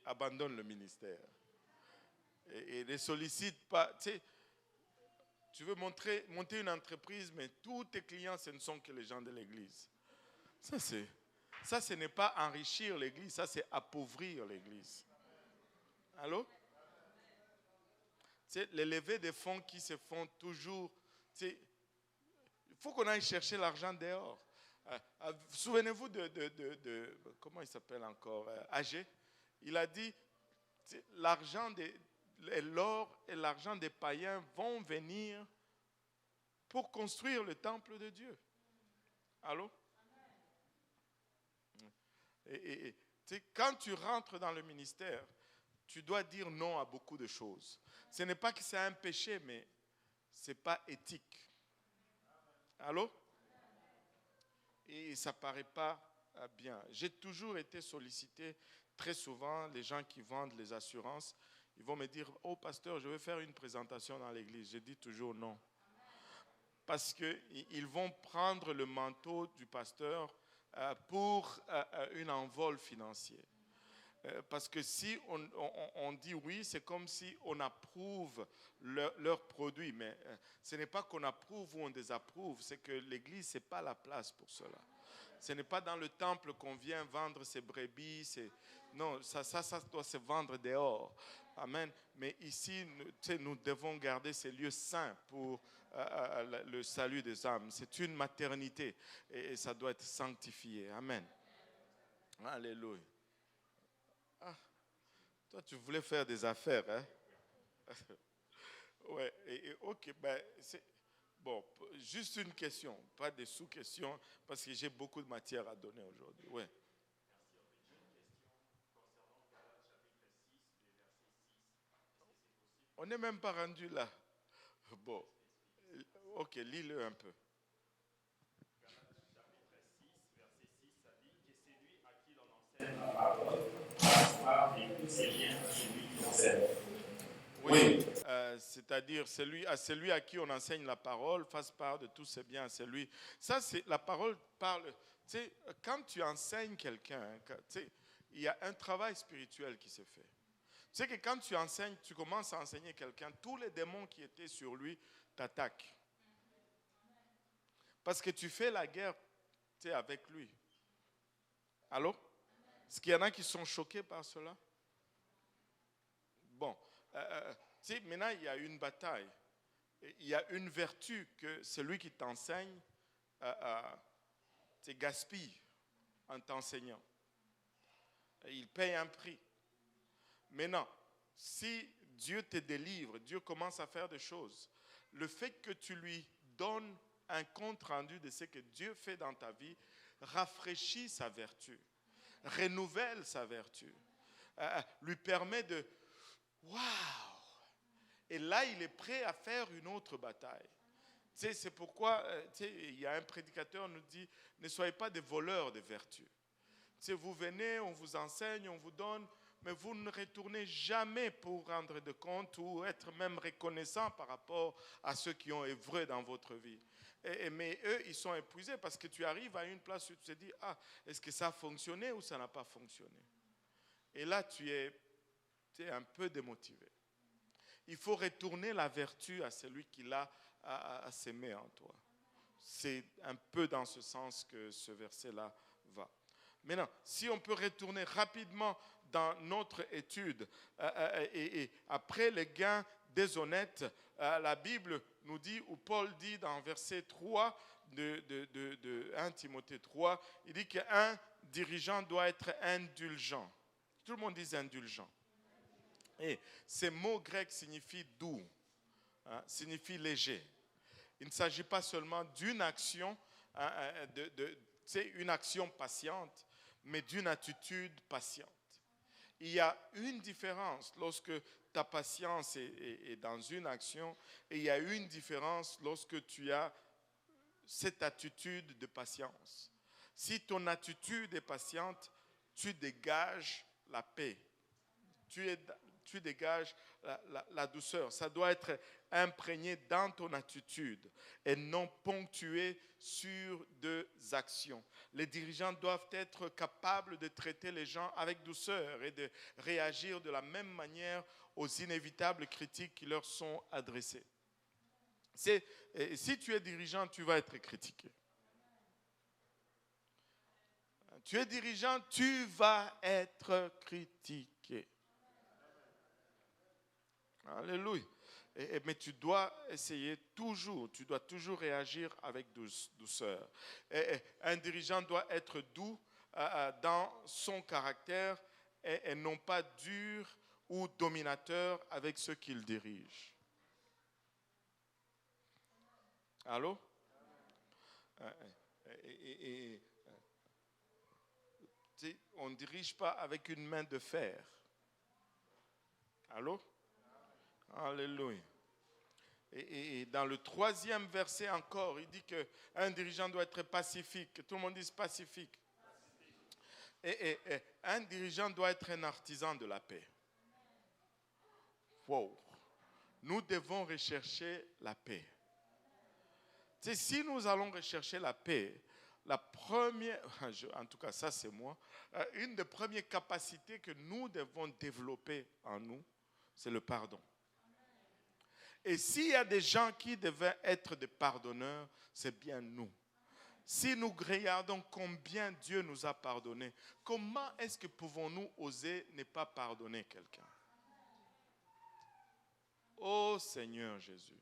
abandonne le ministère. Et ne sollicite pas. Tu veux monter une entreprise, mais tous tes clients, ce ne sont que les gens de l'Église. Ça, ce n'est pas enrichir l'Église, ça, c'est appauvrir l'Église. Allô? Les levées de fonds qui se font toujours. Il faut qu'on aille chercher l'argent dehors. Souvenez-vous de comment il s'appelle encore, Agé. Il a dit, l'or et l'argent des païens vont venir pour construire le temple de Dieu. Allô? Et quand tu rentres dans le ministère, tu dois dire non à beaucoup de choses. Ce n'est pas que c'est un péché, mais ce n'est pas éthique. Allô? Et ça ne paraît pas bien. J'ai toujours été sollicité, très souvent, les gens qui vendent les assurances, ils vont me dire, oh pasteur, je vais faire une présentation dans l'église. Je dis toujours non. Parce qu'ils vont prendre le manteau du pasteur pour une envol financier. Parce que si on dit oui, c'est comme si on approuve leurs produits. Mais ce n'est pas qu'on approuve ou on désapprouve, c'est que l'église, ce n'est pas la place pour cela. Ce n'est pas dans le temple qu'on vient vendre ses brebis. Non, ça doit se vendre dehors. Amen. Mais ici, nous devons garder ces lieux saints pour le salut des âmes. C'est une maternité et ça doit être sanctifié. Amen. Alléluia. Ah, toi, tu voulais faire des affaires, hein? Ouais. Ok, ben, bon, juste une question, pas des sous-questions, parce que j'ai beaucoup de matière à donner aujourd'hui. Ouais. On n'est même pas rendu là. Bon, ok, lis-le un peu. Oui, c'est-à-dire à celui à qui on enseigne la parole, fasse part de tous ses biens à celui. Ça, c'est la parole parle. Tu sais, quand tu enseignes quelqu'un, hein, tu sais, il y a un travail spirituel qui se fait. Tu sais que quand tu enseignes, tu commences à enseigner quelqu'un, tous les démons qui étaient sur lui t'attaquent. Parce que tu fais la guerre, tu sais, avec lui. Allô? Est-ce qu'il y en a qui sont choqués par cela? Bon, tu sais, maintenant il y a une bataille. Il y a une vertu que celui qui t'enseigne gaspille en t'enseignant. Il paye un prix. Maintenant, si Dieu te délivre, Dieu commence à faire des choses. Le fait que tu lui donnes un compte rendu de ce que Dieu fait dans ta vie rafraîchit sa vertu, renouvelle sa vertu, lui permet de waouh! Et là, il est prêt à faire une autre bataille. Tu sais, c'est pourquoi il y a un prédicateur qui nous dit ne soyez pas des voleurs de vertu. Tu sais, vous venez, on vous enseigne, on vous donne, mais vous ne retournez jamais pour rendre de compte ou être même reconnaissant par rapport à ceux qui ont œuvré dans votre vie. Mais eux, ils sont épuisés parce que tu arrives à une place où tu te dis ah, est-ce que ça a fonctionné ou ça n'a pas fonctionné? Et là, tu es un peu démotivé. Il faut retourner la vertu à celui qui l'a à s'aimer en toi. C'est un peu dans ce sens que ce verset-là va. Maintenant, si on peut retourner rapidement dans notre étude, et après les gains déshonnêtes, la Bible nous dit, ou Paul dit dans verset 3 de 1 Timothée 3, il dit qu'un dirigeant doit être indulgent. Tout le monde dit indulgent. Et ces mots grecs signifient doux, signifient léger. Il ne s'agit pas seulement d'une action, une action patiente, mais d'une attitude patiente. Il y a une différence lorsque ta patience est dans une action et il y a une différence lorsque tu as cette attitude de patience. Si ton attitude est patiente, tu dégages la paix. Tu dégages la douceur. Ça doit être imprégné dans ton attitude et non ponctué sur des actions. Les dirigeants doivent être capables de traiter les gens avec douceur et de réagir de la même manière aux inévitables critiques qui leur sont adressées. Si tu es dirigeant, tu vas être critiqué. Tu es dirigeant, tu vas être critiqué. Alléluia. Mais tu dois essayer toujours, tu dois toujours réagir avec douceur. Un dirigeant doit être doux dans son caractère et non pas dur ou dominateur avec ceux qu'il dirige. Allô? On ne dirige pas avec une main de fer. Allô? Alléluia. Et dans le 3e verset encore, il dit qu'un dirigeant doit être pacifique. Tout le monde dit pacifique. Et un dirigeant doit être un artisan de la paix. Wow. Nous devons rechercher la paix. Si nous allons rechercher la paix, la première, en tout cas ça c'est moi, une des premières capacités que nous devons développer en nous, c'est le pardon. Et s'il y a des gens qui devaient être des pardonneurs, c'est bien nous. Si nous regardons combien Dieu nous a pardonné, comment est-ce que pouvons-nous oser ne pas pardonner quelqu'un? Oh Seigneur Jésus.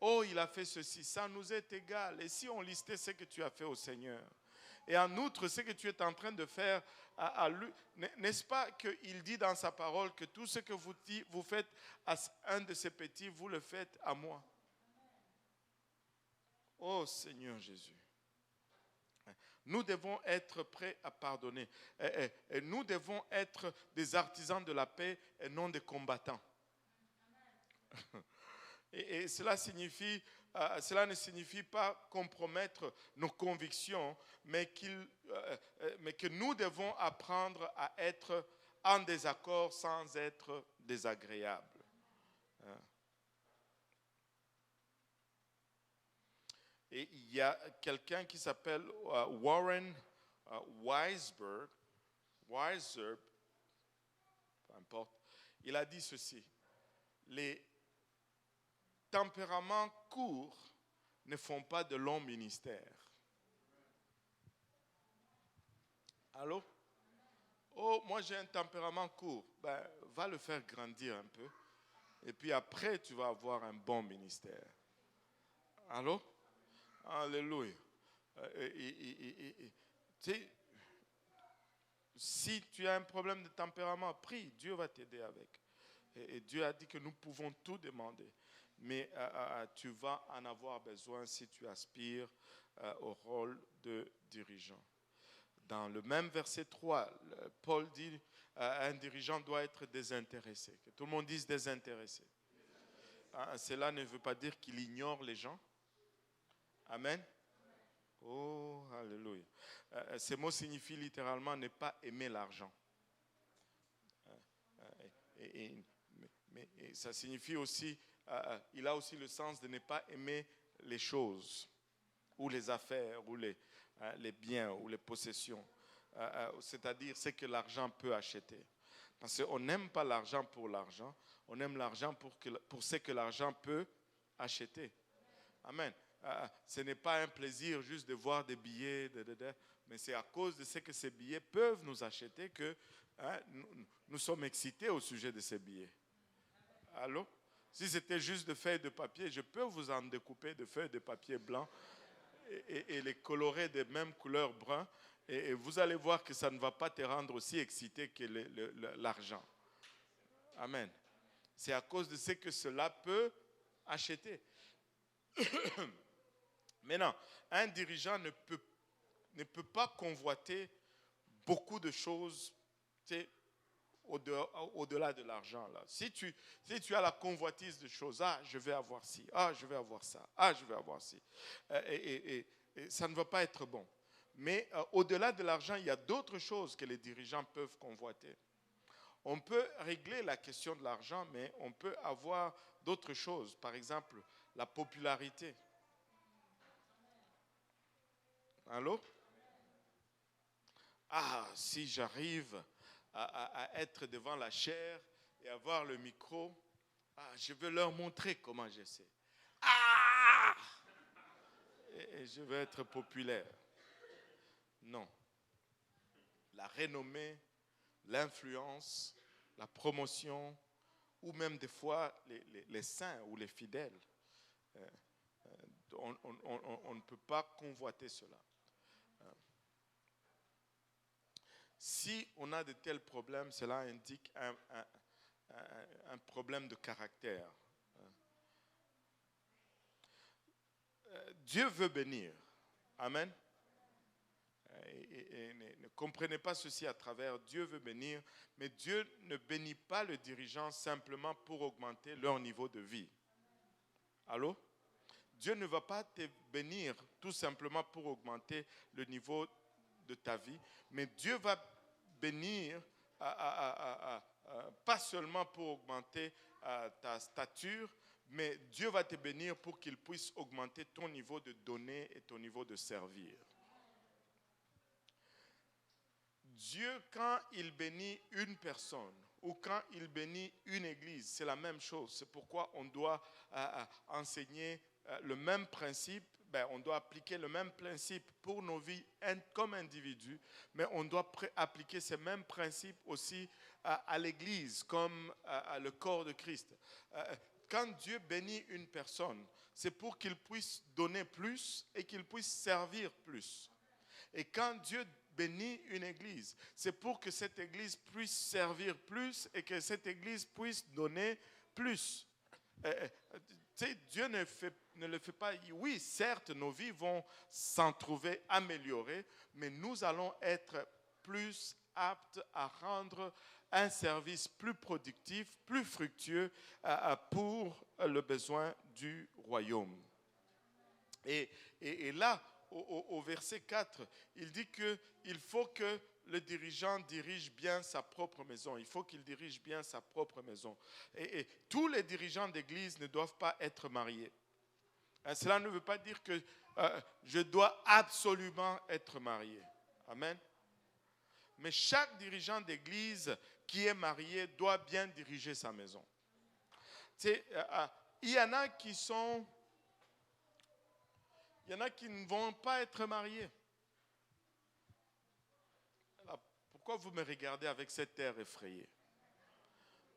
Oh, il a fait ceci, ça nous est égal. Et si on listait ce que tu as fait au Seigneur? Et en outre, ce que tu es en train de faire à lui, n'est-ce pas qu'il dit dans sa parole que tout ce que vous faites à un de ces petits, vous le faites à moi? Oh Seigneur Jésus. Nous devons être prêts à pardonner. Et nous devons être des artisans de la paix et non des combattants. Et cela ne signifie pas compromettre nos convictions, mais que nous devons apprendre à être en désaccord sans être désagréables. Et il y a quelqu'un qui s'appelle Warren Weisberg, peu importe, il a dit ceci: les tempéraments courts ne font pas de longs ministères. Allô? Oh, moi j'ai un tempérament court. Ben, va le faire grandir un peu. Et puis après, tu vas avoir un bon ministère. Allô? Alléluia. Si tu as un problème de tempérament, prie, Dieu va t'aider avec. Et Dieu a dit que nous pouvons tout demander. Mais tu vas en avoir besoin si tu aspires au rôle de dirigeant. Dans le même verset 3, Paul dit un dirigeant doit être désintéressé. Que tout le monde dise désintéressé. Cela ne veut pas dire qu'il ignore les gens. Amen. Oh, alléluia. Ces mots signifient littéralement ne pas aimer l'argent. Mais ça signifie aussi, il a aussi le sens de ne pas aimer les choses, ou les affaires, ou les biens, ou les possessions. C'est-à-dire ce que l'argent peut acheter. Parce qu'on n'aime pas l'argent pour l'argent, on aime l'argent pour ce que l'argent peut acheter. Amen. Ce n'est pas un plaisir juste de voir des billets, mais c'est à cause de ce que ces billets peuvent nous acheter que nous sommes excités au sujet de ces billets. Allô? Si c'était juste de feuilles de papier, je peux vous en découper de feuilles de papier blanc et les colorer des mêmes couleurs brun, et vous allez voir que ça ne va pas te rendre aussi excité que l'argent. Amen. C'est à cause de ce que cela peut acheter. Maintenant, un dirigeant ne peut pas convoiter beaucoup de choses au-delà de l'argent. Là. Si tu as la convoitise de choses, je vais avoir ci, je vais avoir ça, je vais avoir ci, et ça ne va pas être bon. Mais au-delà de l'argent, il y a d'autres choses que les dirigeants peuvent convoiter. On peut régler la question de l'argent, mais on peut avoir d'autres choses. Par exemple, la popularité. Allô? Si j'arrive à être devant la chaire et avoir le micro, je veux leur montrer comment je sais. Et je veux être populaire. Non. La renommée, l'influence, la promotion, ou même des fois les saints ou les fidèles. On ne peut pas convoiter cela. Si on a de tels problèmes, cela indique un problème de caractère. Dieu veut bénir. Amen. Et ne comprenez pas ceci à travers. Dieu veut bénir, mais Dieu ne bénit pas le dirigeant simplement pour augmenter leur niveau de vie. Allô? Dieu ne va pas te bénir tout simplement pour augmenter le niveau de ta vie, mais Dieu va bénir pas seulement pour augmenter ta stature, mais Dieu va te bénir pour qu'il puisse augmenter ton niveau de donner et ton niveau de servir. Dieu, quand il bénit une personne ou quand il bénit une église, c'est la même chose. C'est pourquoi on doit enseigner le même principe on doit appliquer le même principe pour nos vies comme individus, mais on doit appliquer ces mêmes principes aussi à l'Église, comme à le corps de Christ. Quand Dieu bénit une personne, c'est pour qu'il puisse donner plus et qu'il puisse servir plus. Et quand Dieu bénit une église, c'est pour que cette église puisse servir plus et que cette église puisse donner plus. Dieu ne le fait pas. Oui, certes, nos vies vont s'en trouver améliorées, mais nous allons être plus aptes à rendre un service plus productif, plus fructueux pour le besoin du royaume. Et là, au verset 4, il dit qu'il faut que le dirigeant dirige bien sa propre maison. Il faut qu'il dirige bien sa propre maison. Et tous les dirigeants d'église ne doivent pas être mariés. Cela ne veut pas dire que je dois absolument être marié. Amen. Mais chaque dirigeant d'église qui est marié doit bien diriger sa maison. Il y en a qui ne vont pas être mariés. Alors, pourquoi vous me regardez avec cet air effrayé?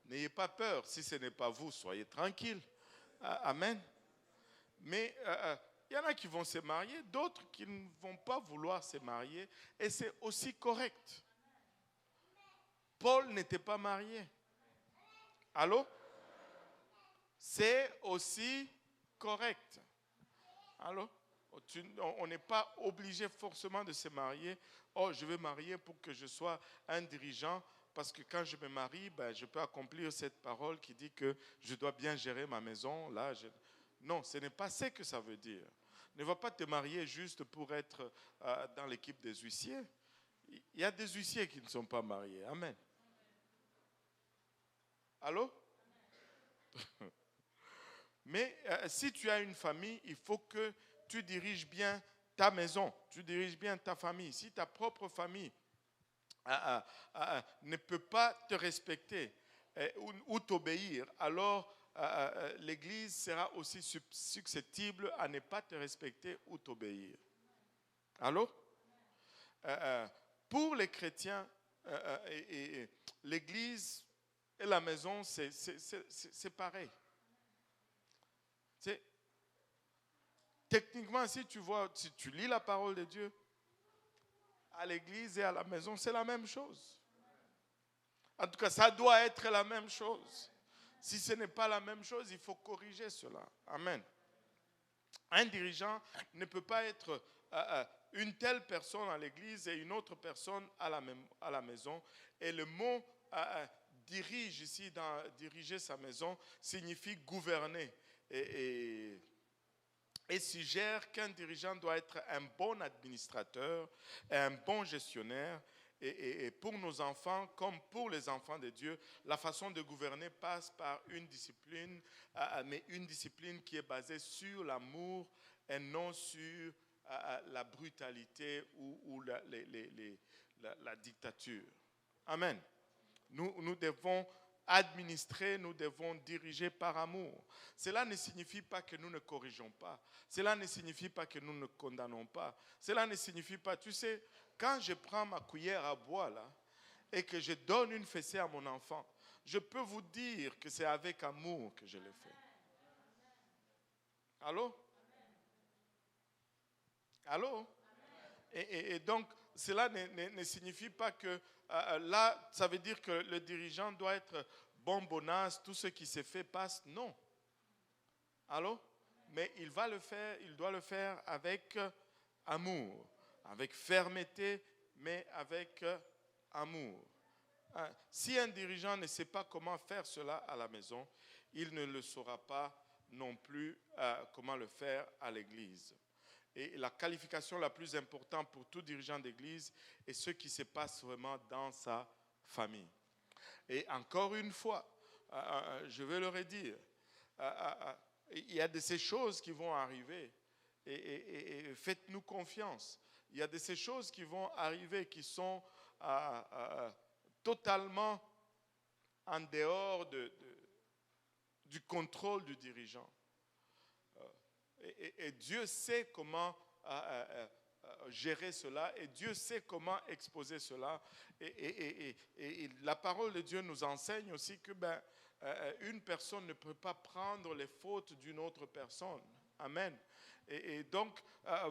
N'ayez pas peur. Si ce n'est pas vous, soyez tranquille. Amen. Mais il y en a qui vont se marier, d'autres qui ne vont pas vouloir se marier. Et c'est aussi correct. Paul n'était pas marié. Allô? C'est aussi correct. Allô? On n'est pas obligé forcément de se marier. Oh, je vais marier pour que je sois un dirigeant, parce que quand je me marie, je peux accomplir cette parole qui dit que je dois bien gérer ma maison. Non, ce n'est pas ce que ça veut dire. Ne va pas te marier juste pour être dans l'équipe des huissiers. Il y a des huissiers qui ne sont pas mariés. Amen. Allô? Mais si tu as une famille, il faut que tu diriges bien ta maison, tu diriges bien ta famille. Si ta propre famille ne peut pas te respecter ou t'obéir, alors l'Église sera aussi susceptible à ne pas te respecter ou t'obéir. Allô? Pour les chrétiens, l'Église et la maison, c'est pareil. Techniquement, si tu lis la parole de Dieu, à l'église et à la maison, c'est la même chose. En tout cas, ça doit être la même chose. Si ce n'est pas la même chose, il faut corriger cela. Amen. Un dirigeant ne peut pas être une telle personne à l'église et une autre personne à la maison. Et le mot dirige ici, diriger sa maison, signifie gouverner. Et suggère qu'un dirigeant doit être un bon administrateur, un bon gestionnaire. Et pour nos enfants, comme pour les enfants de Dieu, la façon de gouverner passe par une discipline, mais une discipline qui est basée sur l'amour et non sur la brutalité ou la dictature. Amen. Nous devons administrer, nous devons diriger par amour. Cela ne signifie pas que nous ne corrigeons pas. Cela ne signifie pas que nous ne condamnons pas. Cela ne signifie pas, tu sais, quand je prends ma cuillère à bois là et que je donne une fessée à mon enfant, je peux vous dire que c'est avec amour que je le fais. Allô? Allô? Et donc, cela ne signifie pas que là, ça veut dire que le dirigeant doit être bonbonasse, tout ce qui se fait passe. Non. Allô? Mais il doit le faire avec amour, avec fermeté, mais avec amour. Si un dirigeant ne sait pas comment faire cela à la maison, il ne le saura pas non plus comment le faire à l'église. Et la qualification la plus importante pour tout dirigeant d'église est ce qui se passe vraiment dans sa famille. Et encore une fois, je vais le redire, il y a de ces choses qui vont arriver et faites-nous confiance. Il y a de ces choses qui vont arriver qui sont totalement en dehors du contrôle du dirigeant. Et Dieu sait comment gérer cela, et Dieu sait comment exposer cela. Et la parole de Dieu nous enseigne aussi que une personne ne peut pas prendre les fautes d'une autre personne. Amen. Et donc,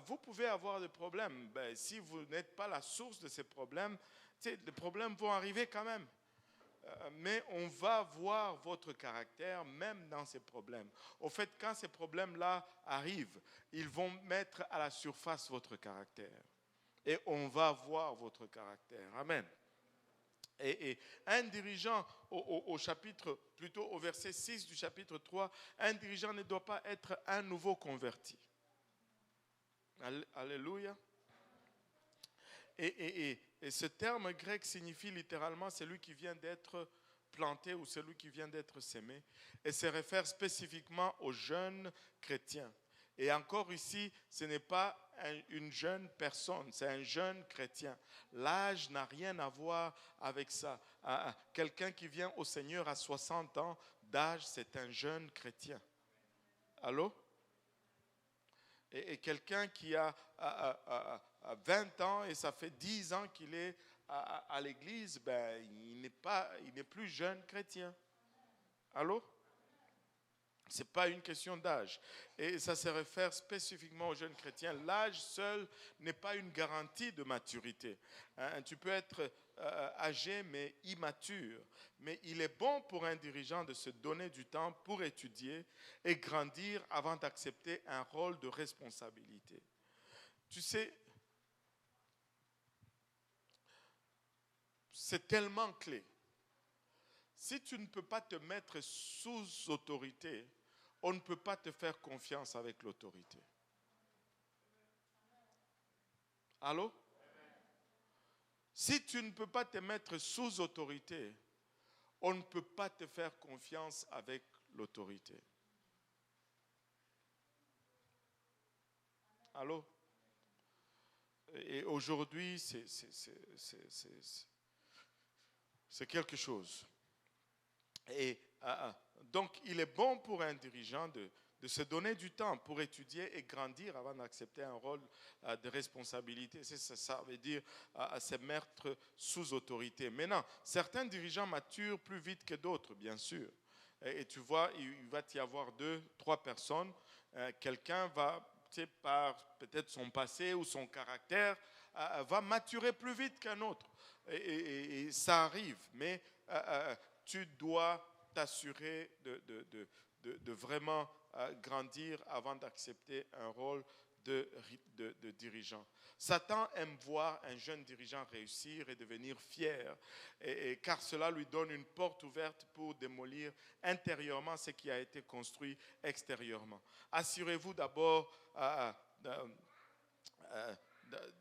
vous pouvez avoir des problèmes. Si vous n'êtes pas la source de ces problèmes, les problèmes vont arriver quand même. Mais on va voir votre caractère même dans ces problèmes. Au fait, quand ces problèmes-là arrivent, ils vont mettre à la surface votre caractère. Et on va voir votre caractère. Amen. Et un dirigeant, au chapitre, plutôt au verset 6 du chapitre 3, un dirigeant ne doit pas être un nouveau converti. Alléluia. Et ce terme grec signifie littéralement celui qui vient d'être planté ou celui qui vient d'être sémé, et se réfère spécifiquement aux jeunes chrétiens. Et encore ici, ce n'est pas une jeune personne, c'est un jeune chrétien. L'âge n'a rien à voir avec ça. Quelqu'un qui vient au Seigneur à 60 ans d'âge, c'est un jeune chrétien. Allô? Et quelqu'un qui a 20 ans et ça fait 10 ans qu'il est à l'église, il n'est plus jeune chrétien. Allô? Ce n'est pas une question d'âge. Et ça se réfère spécifiquement aux jeunes chrétiens. L'âge seul n'est pas une garantie de maturité. Tu peux être âgé mais immature. Mais il est bon pour un dirigeant de se donner du temps pour étudier et grandir avant d'accepter un rôle de responsabilité. Tu sais, c'est tellement clé. Si tu ne peux pas te mettre sous autorité, on ne peut pas te faire confiance avec l'autorité. Allô? Si tu ne peux pas te mettre sous autorité, on ne peut pas te faire confiance avec l'autorité. Allô? Et aujourd'hui, c'est quelque chose. Et donc, il est bon pour un dirigeant de se donner du temps pour étudier et grandir avant d'accepter un rôle de responsabilité. Ça veut dire se mettre sous autorité. Maintenant, certains dirigeants maturent plus vite que d'autres, bien sûr. Et tu vois, il va y avoir 2, 3 personnes. Quelqu'un va, par peut-être son passé ou son caractère, va maturer plus vite qu'un autre. Et ça arrive. Mais tu dois t'assurer de vraiment grandir avant d'accepter un rôle de dirigeant. Satan aime voir un jeune dirigeant réussir et devenir fier, car cela lui donne une porte ouverte pour démolir intérieurement ce qui a été construit extérieurement. Assurez-vous d'abord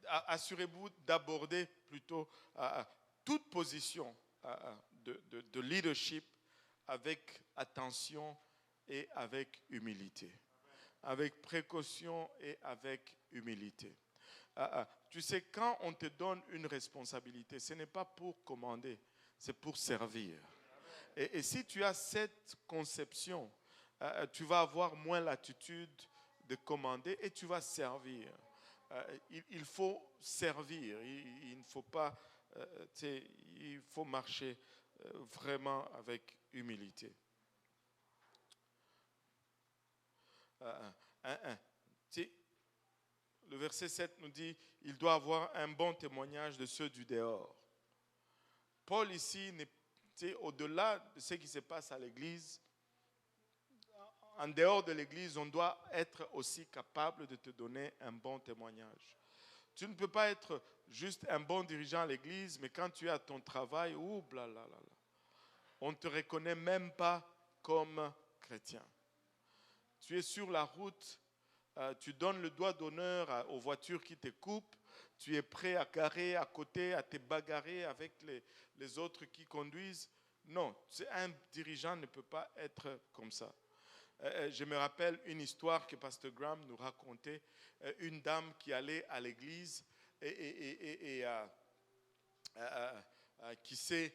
assurez-vous d'aborder plutôt toute position de leadership avec attention et avec humilité. Avec précaution et avec humilité. Tu sais, quand on te donne une responsabilité, ce n'est pas pour commander, c'est pour servir. Et si tu as cette conception, tu vas avoir moins l'attitude de commander et tu vas servir. Il faut servir, il ne faut pas, il faut marcher vraiment avec humilité. Le verset 7 nous dit, il doit avoir un bon témoignage de ceux du dehors. Paul ici, au-delà de ce qui se passe à l'église, en dehors de l'église, on doit être aussi capable de te donner un bon témoignage. Tu ne peux pas être juste un bon dirigeant à l'église, mais quand tu es à ton travail, on ne te reconnaît même pas comme chrétien. Tu es sur la route, tu donnes le doigt d'honneur aux voitures qui te coupent, tu es prêt à garer à côté, à te bagarrer avec les autres qui conduisent. Non, un dirigeant ne peut pas être comme ça. Je me rappelle une histoire que Pasteur Graham nous racontait, une dame qui allait à l'église et qui s'est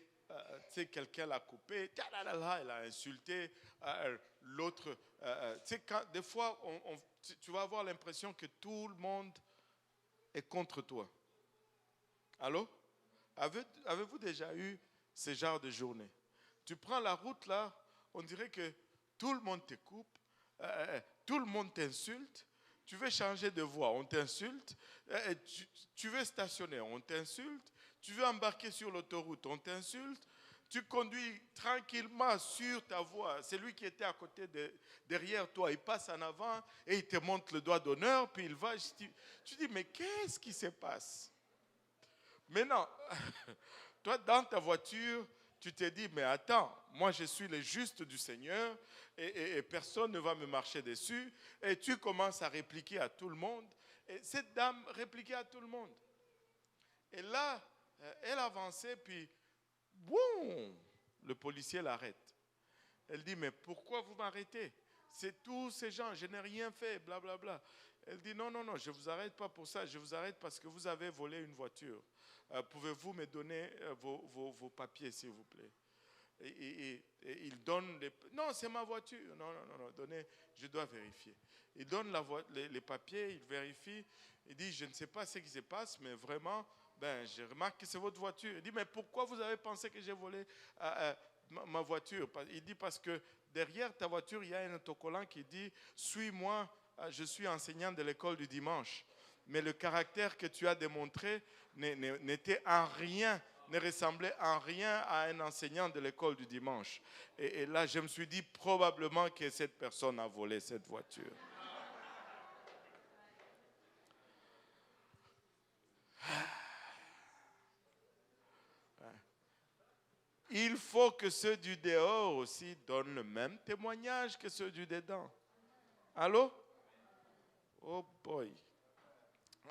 tu sais, quelqu'un l'a coupé, tadadala, elle a insulté l'autre. Tu sais, des fois, tu vas avoir l'impression que tout le monde est contre toi. Allô? Avez-vous déjà eu ce genre de journée? Tu prends la route là, on dirait que tout le monde te coupe, tout le monde t'insulte. Tu veux changer de voie, on t'insulte. Tu veux stationner, on t'insulte. Tu veux embarquer sur l'autoroute, on t'insulte. Tu conduis tranquillement sur ta voie. C'est lui qui était à côté derrière toi. Il passe en avant et il te montre le doigt d'honneur, puis il va. Tu dis, mais qu'est-ce qui se passe? Mais non, toi, dans ta voiture, tu te dis, mais attends, moi je suis le juste du Seigneur et personne ne va me marcher dessus. Et tu commences à répliquer à tout le monde. Et cette dame répliquait à tout le monde. Et là, elle avançait, puis, boum, le policier l'arrête. Elle dit, mais pourquoi vous m'arrêtez? C'est tous ces gens, je n'ai rien fait, blablabla. Elle dit, non, je ne vous arrête pas pour ça, je vous arrête parce que vous avez volé une voiture. Pouvez-vous me donner vos papiers, s'il vous plaît? Et il donne non, c'est ma voiture. Non, donnez, je dois vérifier. Il donne les papiers, il vérifie. Il dit, je ne sais pas ce qui se passe, mais vraiment, je remarque que c'est votre voiture. Il dit, mais pourquoi vous avez pensé que j'ai volé ma voiture? Il dit, parce que derrière ta voiture, il y a un autocollant qui dit, suis-moi, je suis enseignant de l'école du dimanche. Mais le caractère que tu as démontré n'était en rien, ne ressemblait en rien à un enseignant de l'école du dimanche. Et là, je me suis dit probablement que cette personne a volé cette voiture. Il faut que ceux du dehors aussi donnent le même témoignage que ceux du dedans. Allô? Oh boy.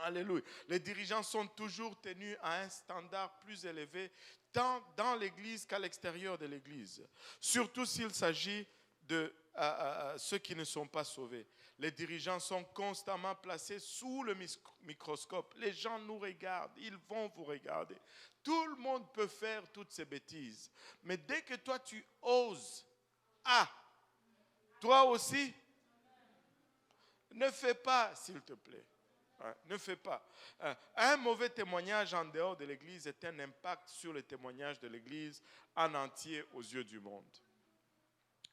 Alléluia. Les dirigeants sont toujours tenus à un standard plus élevé, tant dans l'Église qu'à l'extérieur de l'Église. Surtout s'il s'agit de ceux qui ne sont pas sauvés. Les dirigeants sont constamment placés sous le microscope. Les gens nous regardent, ils vont vous regarder. Tout le monde peut faire toutes ces bêtises. Mais dès que toi tu oses, toi aussi, ne fais pas, s'il te plaît. Ne fais pas. Un mauvais témoignage en dehors de l'Église est un impact sur le témoignage de l'Église en entier aux yeux du monde.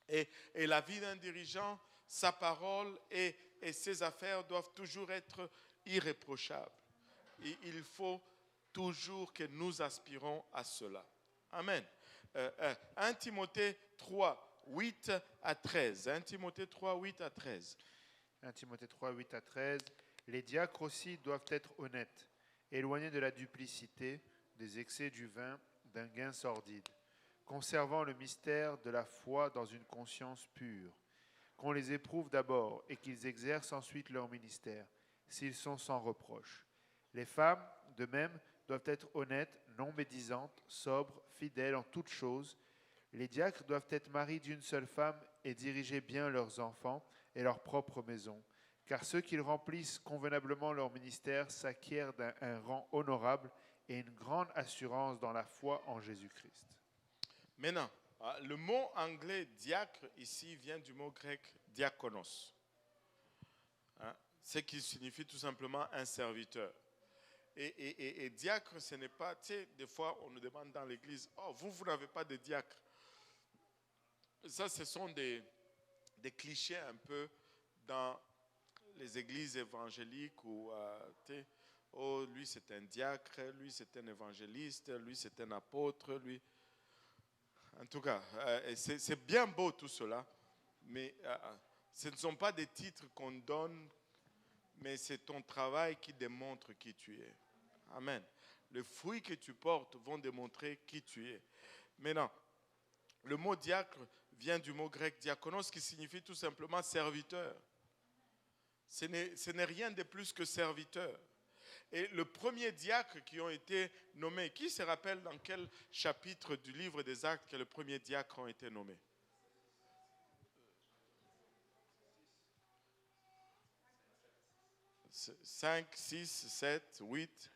Et la vie d'un dirigeant, sa parole et ses affaires doivent toujours être irréprochables. Et il faut toujours que nous aspirons à cela. Amen. 1 Timothée 3, 8 à 13. 1 Timothée 3, 8 à 13. 1 Timothée 3, 8 à 13. Les diacres aussi doivent être honnêtes, éloignés de la duplicité, des excès du vin, d'un gain sordide, conservant le mystère de la foi dans une conscience pure, qu'on les éprouve d'abord et qu'ils exercent ensuite leur ministère, s'ils sont sans reproche. Les femmes, de même, doivent être honnêtes, non médisantes, sobres, fidèles en toutes choses. Les diacres doivent être maris d'une seule femme et diriger bien leurs enfants et leur propre maison, car ceux qui remplissent convenablement leur ministère s'acquièrent un rang honorable et une grande assurance dans la foi en Jésus-Christ. Maintenant, le mot anglais diacre ici vient du mot grec diakonos, ce qui signifie tout simplement un serviteur. Et diacre, ce n'est pas, tu sais, des fois on nous demande dans l'église, oh, vous n'avez pas de diacre. Ça, ce sont des clichés un peu dans les églises évangéliques où, oh, lui c'est un diacre, lui c'est un évangéliste, lui c'est un apôtre, lui. En tout cas, c'est bien beau tout cela, mais ce ne sont pas des titres qu'on donne, mais c'est ton travail qui démontre qui tu es. Amen. Les fruits que tu portes vont démontrer qui tu es. Maintenant, le mot diacre vient du mot grec diakonos qui signifie tout simplement serviteur. Ce n'est rien de plus que serviteur. Et le premier diacre qui ont été nommés, qui se rappelle dans quel chapitre du livre des Actes que le premier diacre ont été nommés? « 5, 6, 7, 8.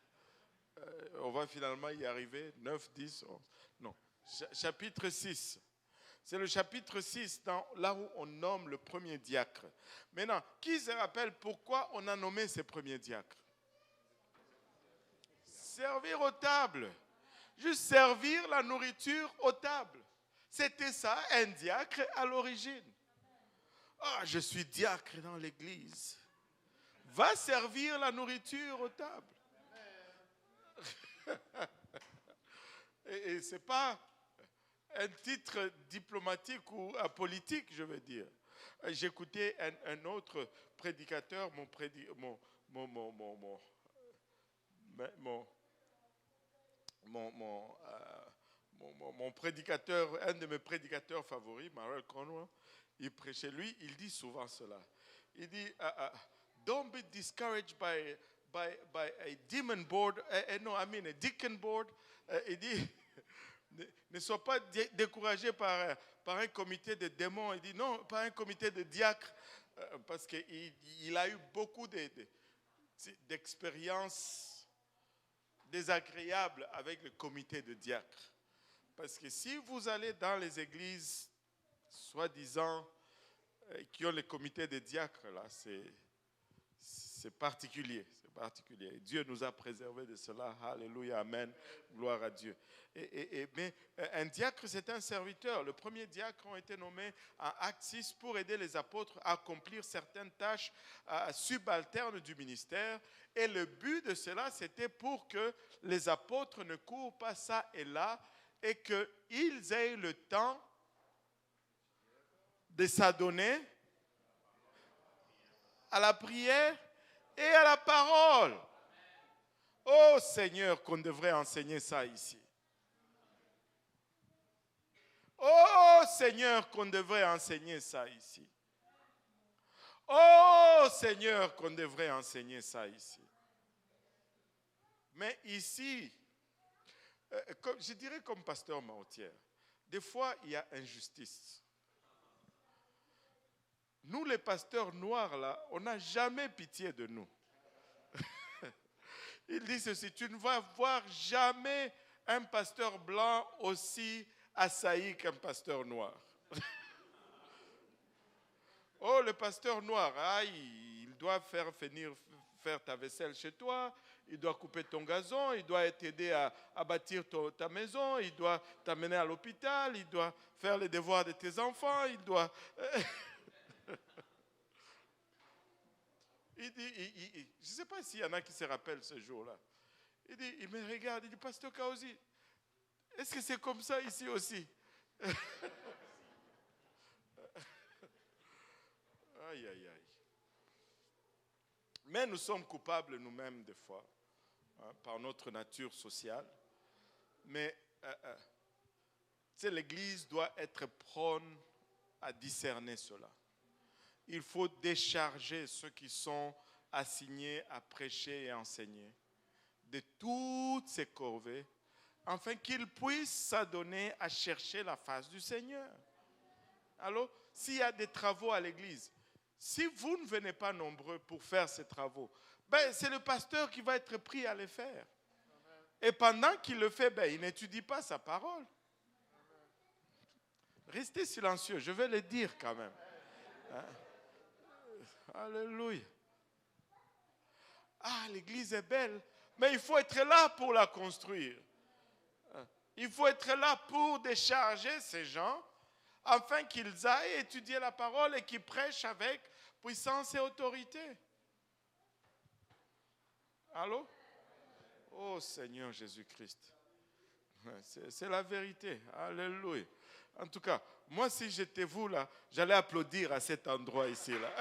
On va finalement y arriver. 9, 10, 11. Non, chapitre 6. C'est le chapitre 6, là où on nomme le premier diacre. Maintenant, qui se rappelle pourquoi on a nommé ces premiers diacres? Servir aux tables. Juste servir la nourriture aux tables. C'était ça, un diacre à l'origine. Ah, je suis diacre dans l'église. Va servir la nourriture aux tables. Et ce n'est pas un titre diplomatique ou politique, je veux dire. J'écoutais un autre prédicateur, mon prédicateur, un de mes prédicateurs favoris, Marel Conwell, il prêchait, lui, il dit souvent cela. Il dit, don't be discouraged by a demon board, a deacon board. Il dit, ne sois pas découragé par un comité de démons. Il dit non, par un comité de diacres, parce qu'il a eu beaucoup d'expériences désagréables avec le comité de diacres. Parce que si vous allez dans les églises, soi-disant, qui ont les comités de diacres, là, c'est particulier. C'est particulier. Dieu nous a préservés de cela. Alléluia, amen. Gloire à Dieu. Mais un diacre, c'est un serviteur. Le premier diacre a été nommé en Acte 6 pour aider les apôtres à accomplir certaines tâches subalternes du ministère. Et le but de cela, c'était pour que les apôtres ne courent pas ça et là et qu'ils aient le temps de s'adonner à la prière et à la parole. Oh Seigneur, qu'on devrait enseigner ça ici. Oh Seigneur, qu'on devrait enseigner ça ici. Oh Seigneur, qu'on devrait enseigner ça ici. Mais ici, je dirais comme pasteur Mautière, des fois il y a injustice. Nous les pasteurs noirs là, on n'a jamais pitié de nous. Il dit ceci, tu ne vas voir jamais un pasteur blanc aussi assailli qu'un pasteur noir. Oh, le pasteur noir, il doit faire ta vaisselle chez toi, il doit couper ton gazon, il doit t'aider à bâtir ta maison, il doit t'amener à l'hôpital, il doit faire les devoirs de tes enfants, il doit... Il dit, je ne sais pas s'il y en a qui se rappellent ce jour-là. Il me regarde, il dit, Pasteur Kaozi, est-ce que c'est comme ça ici aussi? Aïe, aïe, aïe. Mais nous sommes coupables nous-mêmes des fois, par notre nature sociale. Mais l'Église doit être prône à discerner cela. Il faut décharger ceux qui sont assignés à prêcher et enseigner de toutes ces corvées, afin qu'ils puissent s'adonner à chercher la face du Seigneur. Alors, s'il y a des travaux à l'église, si vous ne venez pas nombreux pour faire ces travaux, c'est le pasteur qui va être pris à les faire. Et pendant qu'il le fait, il n'étudie pas sa parole. Restez silencieux, je vais le dire quand même. Alléluia. Ah, l'église est belle, mais il faut être là pour la construire. Il faut être là pour décharger ces gens afin qu'ils aillent étudier la parole et qu'ils prêchent avec puissance et autorité. Allô? Oh Seigneur Jésus-Christ. C'est la vérité. Alléluia. En tout cas, moi si j'étais vous là, j'allais applaudir à cet endroit ici là.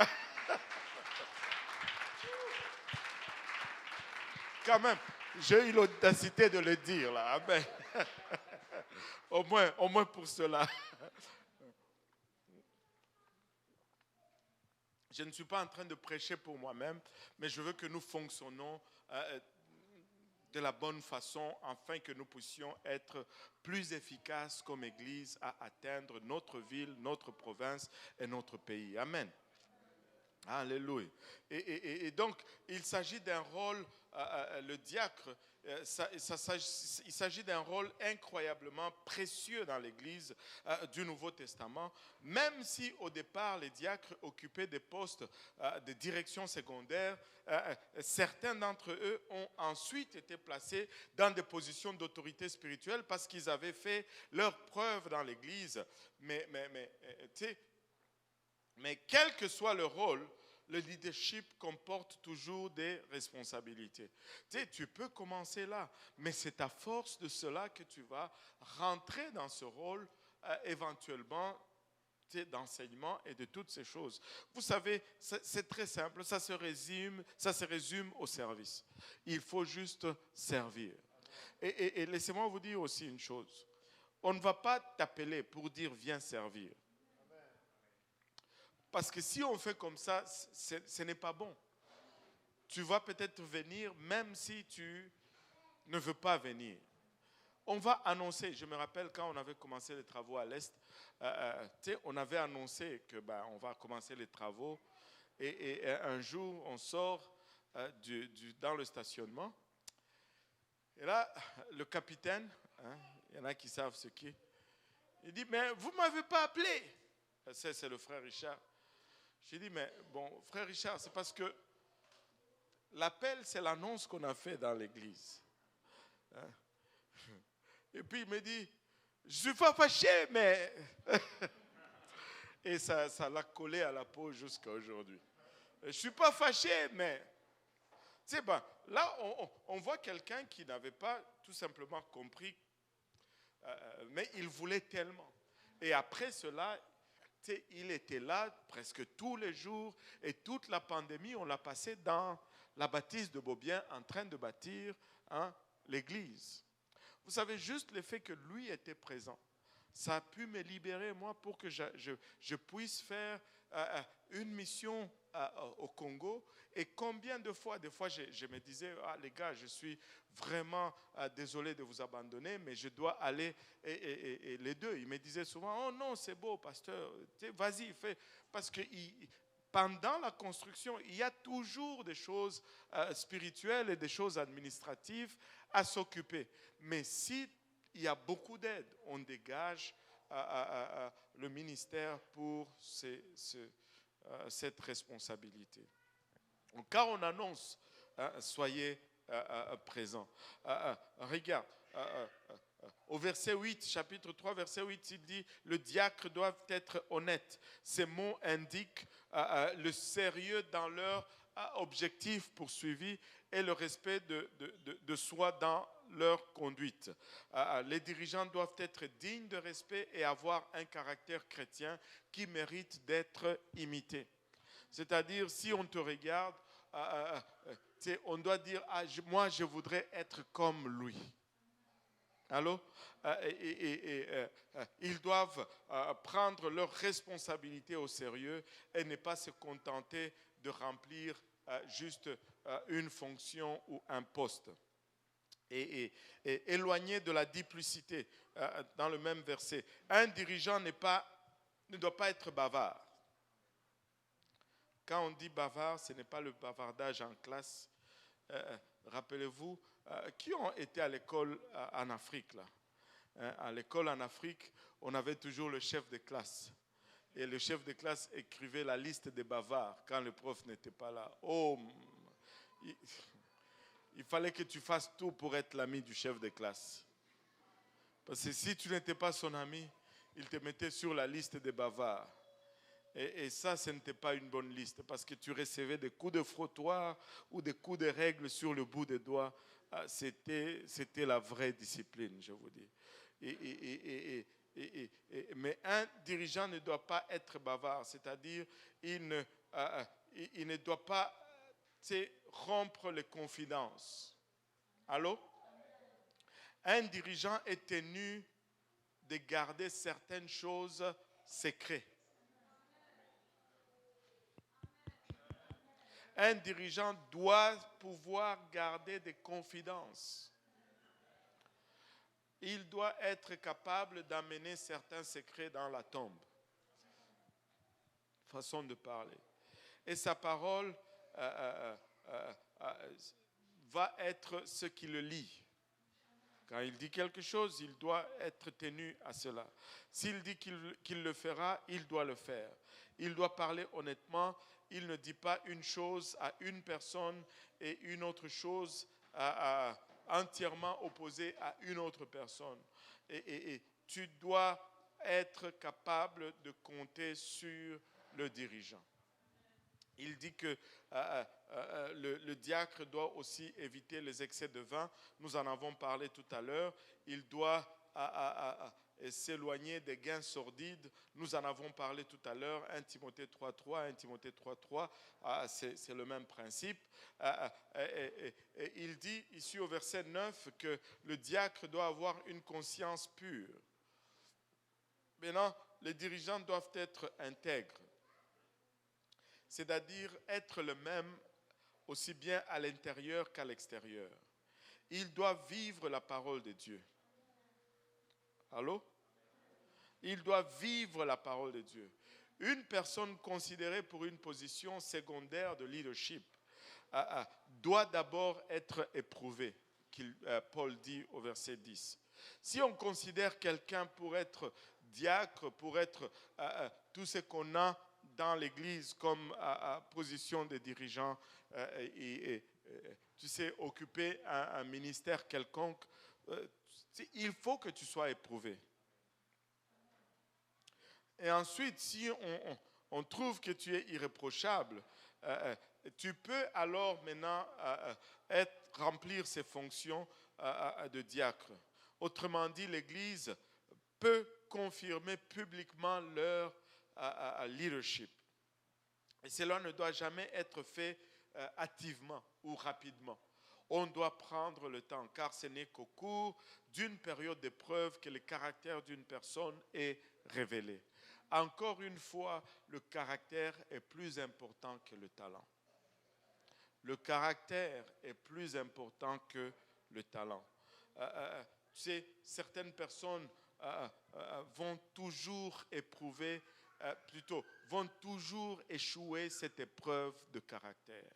Quand même, j'ai eu l'audacité de le dire là. Amen. Au moins pour cela. Je ne suis pas en train de prêcher pour moi-même, mais je veux que nous fonctionnons de la bonne façon afin que nous puissions être plus efficaces comme Église à atteindre notre ville, notre province et notre pays. Amen. Alléluia. Et donc, il s'agit d'un rôle le diacre, il s'agit d'un rôle incroyablement précieux dans l'Église du Nouveau Testament, même si au départ les diacres occupaient des postes de direction secondaire, certains d'entre eux ont ensuite été placés dans des positions d'autorité spirituelle parce qu'ils avaient fait leur preuve dans l'Église. Mais quel que soit le rôle, le leadership comporte toujours des responsabilités. Tu peux commencer là, mais c'est à force de cela que tu vas rentrer dans ce rôle éventuellement d'enseignement et de toutes ces choses. Vous savez, c'est très simple, ça se résume au service. Il faut juste servir. Et laissez-moi vous dire aussi une chose. On ne va pas t'appeler pour dire viens servir. Parce que si on fait comme ça, ce n'est pas bon. Tu vas peut-être venir même si tu ne veux pas venir. On va annoncer, je me rappelle quand on avait commencé les travaux à l'Est, on avait annoncé que on va commencer les travaux et un jour on sort dans le stationnement et là le capitaine, il y en a qui savent ce qui est, il dit mais vous ne m'avez pas appelé. C'est le frère Richard. J'ai dit, mais bon, frère Richard, c'est parce que l'appel, c'est l'annonce qu'on a fait dans l'église. Et puis il me dit, je ne suis pas fâché, mais... Et ça l'a collé à la peau jusqu'à aujourd'hui. Je ne suis pas fâché, mais... Là, on voit quelqu'un qui n'avait pas tout simplement compris, mais il voulait tellement. Et après cela... il était là presque tous les jours et toute la pandémie, on l'a passé dans la bâtisse de Beaubien en train de bâtir l'église. Vous savez, juste le fait que lui était présent, ça a pu me libérer, moi, pour que je puisse faire une mission au Congo. Et combien de fois, je me disais, les gars, je suis vraiment désolé de vous abandonner, mais je dois aller. Et les deux, ils me disaient souvent, oh non, c'est beau, pasteur, vas-y, fais. Parce que pendant la construction, il y a toujours des choses spirituelles et des choses administratives à s'occuper. Mais si il y a beaucoup d'aide, on dégage le ministère pour cette responsabilité. Donc, quand on annonce, soyez présents. Regarde, au verset 8, chapitre 3, verset 8, il dit, le diacre doit être honnête. Ces mots indiquent le sérieux dans leur objectif poursuivi et le respect de soi dans leur conduite. Les dirigeants doivent être dignes de respect et avoir un caractère chrétien qui mérite d'être imité. C'est-à-dire, si on te regarde, on doit dire, moi je voudrais être comme lui. Allô? Ils doivent prendre leurs responsabilités au sérieux et ne pas se contenter de remplir juste une fonction ou un poste. Et éloigné de la duplicité, dans le même verset. Un dirigeant ne doit pas être bavard. Quand on dit bavard, ce n'est pas le bavardage en classe. Rappelez-vous, qui ont été à l'école en Afrique là? À l'école en Afrique, on avait toujours le chef de classe. Et le chef de classe écrivait la liste des bavards quand le prof n'était pas là. Oh, il fallait que tu fasses tout pour être l'ami du chef de classe. Parce que si tu n'étais pas son ami, il te mettait sur la liste des bavards. Et ça, ce n'était pas une bonne liste parce que tu recevais des coups de frottoir ou des coups de règle sur le bout des doigts. C'était la vraie discipline, je vous dis. Mais un dirigeant ne doit pas être bavard, c'est-à-dire il ne doit pas rompre les confidences. Allô? Un dirigeant est tenu de garder certaines choses secrètes. Un dirigeant doit pouvoir garder des confidences. Il doit être capable d'amener certains secrets dans la tombe. Façon de parler. Et sa parole va être ce qui le lie. Quand il dit quelque chose, il doit être tenu à cela. S'il dit qu'il le fera, il doit le faire. Il doit parler honnêtement. Il ne dit pas une chose à une personne et une autre chose entièrement opposée à une autre personne. Et tu dois être capable de compter sur le dirigeant. Il dit que le diacre doit aussi éviter les excès de vin. Nous en avons parlé tout à l'heure. Il doit s'éloigner des gains sordides. Nous en avons parlé tout à l'heure. 1 Timothée 3.3, 1 Timothée 3.3, c'est le même principe. Et il dit ici au verset 9 que le diacre doit avoir une conscience pure. Maintenant, les dirigeants doivent être intègres. C'est-à-dire être le même aussi bien à l'intérieur qu'à l'extérieur. Ils doivent vivre la parole de Dieu. Allô? Ils doivent vivre la parole de Dieu. Une personne considérée pour une position secondaire de leadership doit d'abord être éprouvée, Paul dit au verset 10. Si on considère quelqu'un pour être diacre, pour être tout ce qu'on a dans l'Église comme position de dirigeant tu sais, occuper un ministère quelconque, il faut que tu sois éprouvé. Et ensuite, si on trouve que tu es irréprochable, tu peux alors maintenant remplir ces fonctions de diacre. Autrement dit, l'Église peut confirmer publiquement leur leadership. Et cela ne doit jamais être fait hâtivement ou rapidement. On doit prendre le temps, car ce n'est qu'au cours d'une période d'épreuve que le caractère d'une personne est révélé. Encore une fois, le caractère est plus important que le talent. Le caractère est plus important que le talent. Tu sais, certaines personnes vont toujours éprouver, vont toujours échouer cette épreuve de caractère.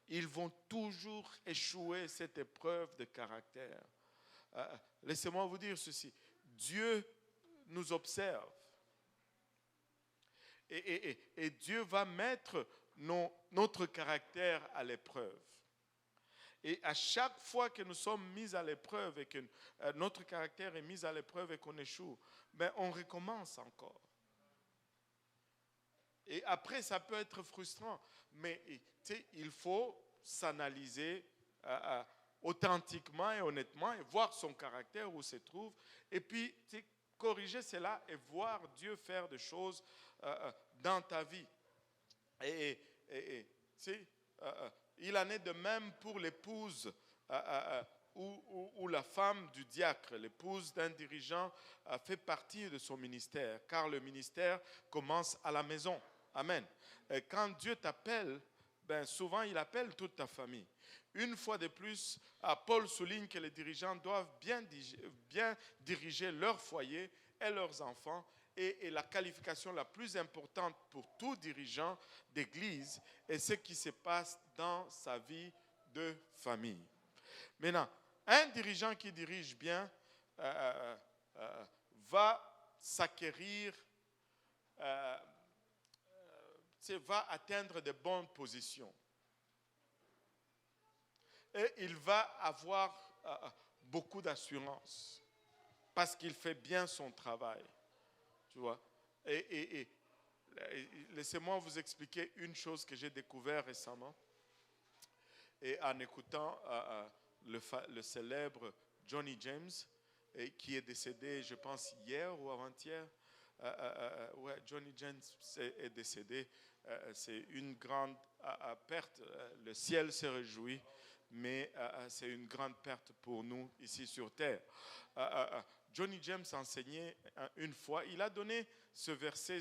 Ils vont toujours échouer cette épreuve de caractère. Laissez-moi vous dire ceci. Dieu nous observe. Et Dieu va mettre notre caractère à l'épreuve. Et à chaque fois que nous sommes mis à l'épreuve et que notre caractère est mis à l'épreuve et qu'on échoue, ben on recommence encore. Et après, ça peut être frustrant, mais il faut s'analyser authentiquement et honnêtement et voir son caractère où se trouve, et puis corriger cela et voir Dieu faire des choses dans ta vie. Il en est de même pour l'épouse ou la femme du diacre. L'épouse d'un dirigeant fait partie de son ministère, car le ministère commence à la maison. Amen. Et quand Dieu t'appelle, ben souvent il appelle toute ta famille. Une fois de plus, Paul souligne que les dirigeants doivent bien diriger leur foyer et leurs enfants. Et la qualification la plus importante pour tout dirigeant d'église est ce qui se passe dans sa vie de famille. Maintenant, un dirigeant qui dirige bien va s'acquérir, va atteindre de bonnes positions. Et il va avoir beaucoup d'assurance parce qu'il fait bien son travail. Tu vois? Et laissez-moi vous expliquer une chose que j'ai découvert récemment. Et en écoutant le célèbre Johnny James, qui est décédé, je pense, hier ou avant-hier. Ouais, Johnny James est décédé. C'est une grande perte. Le ciel se réjouit, mais c'est une grande perte pour nous ici sur Terre. Johnny James enseignait une fois, il a donné ce verset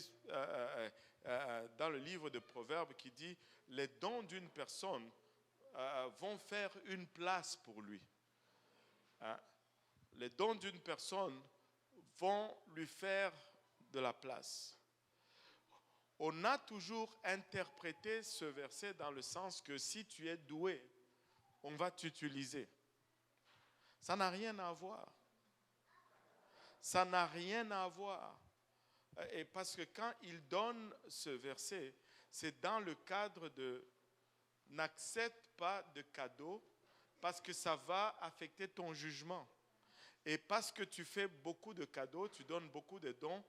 dans le livre de Proverbes qui dit « Les dons d'une personne vont faire une place pour lui. » Les dons d'une personne vont lui faire de la place. On a toujours interprété ce verset dans le sens que si tu es doué, on va t'utiliser. Ça n'a rien à voir. Ça n'a rien à voir. Et parce que quand il donne ce verset, c'est dans le cadre de n'accepte pas de cadeaux parce que ça va affecter ton jugement. Et parce que tu fais beaucoup de cadeaux, tu donnes beaucoup de dons,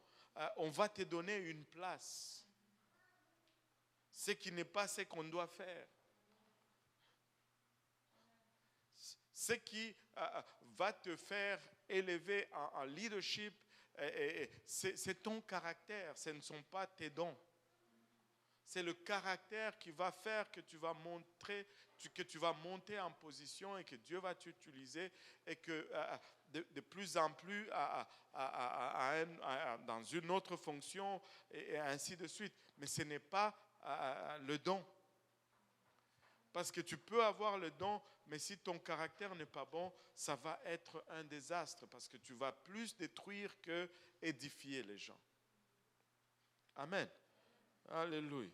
on va te donner une place. Ce qui n'est pas ce qu'on doit faire. Ce qui va te faire élever en leadership, c'est ton caractère, ce ne sont pas tes dons. C'est le caractère qui va faire que tu vas monter en position et que Dieu va t'utiliser et que de plus en plus dans une autre fonction et ainsi de suite. Mais ce n'est pas le don. Parce que tu peux avoir le don, mais si ton caractère n'est pas bon, ça va être un désastre parce que tu vas plus détruire que édifier les gens. Amen. Alléluia.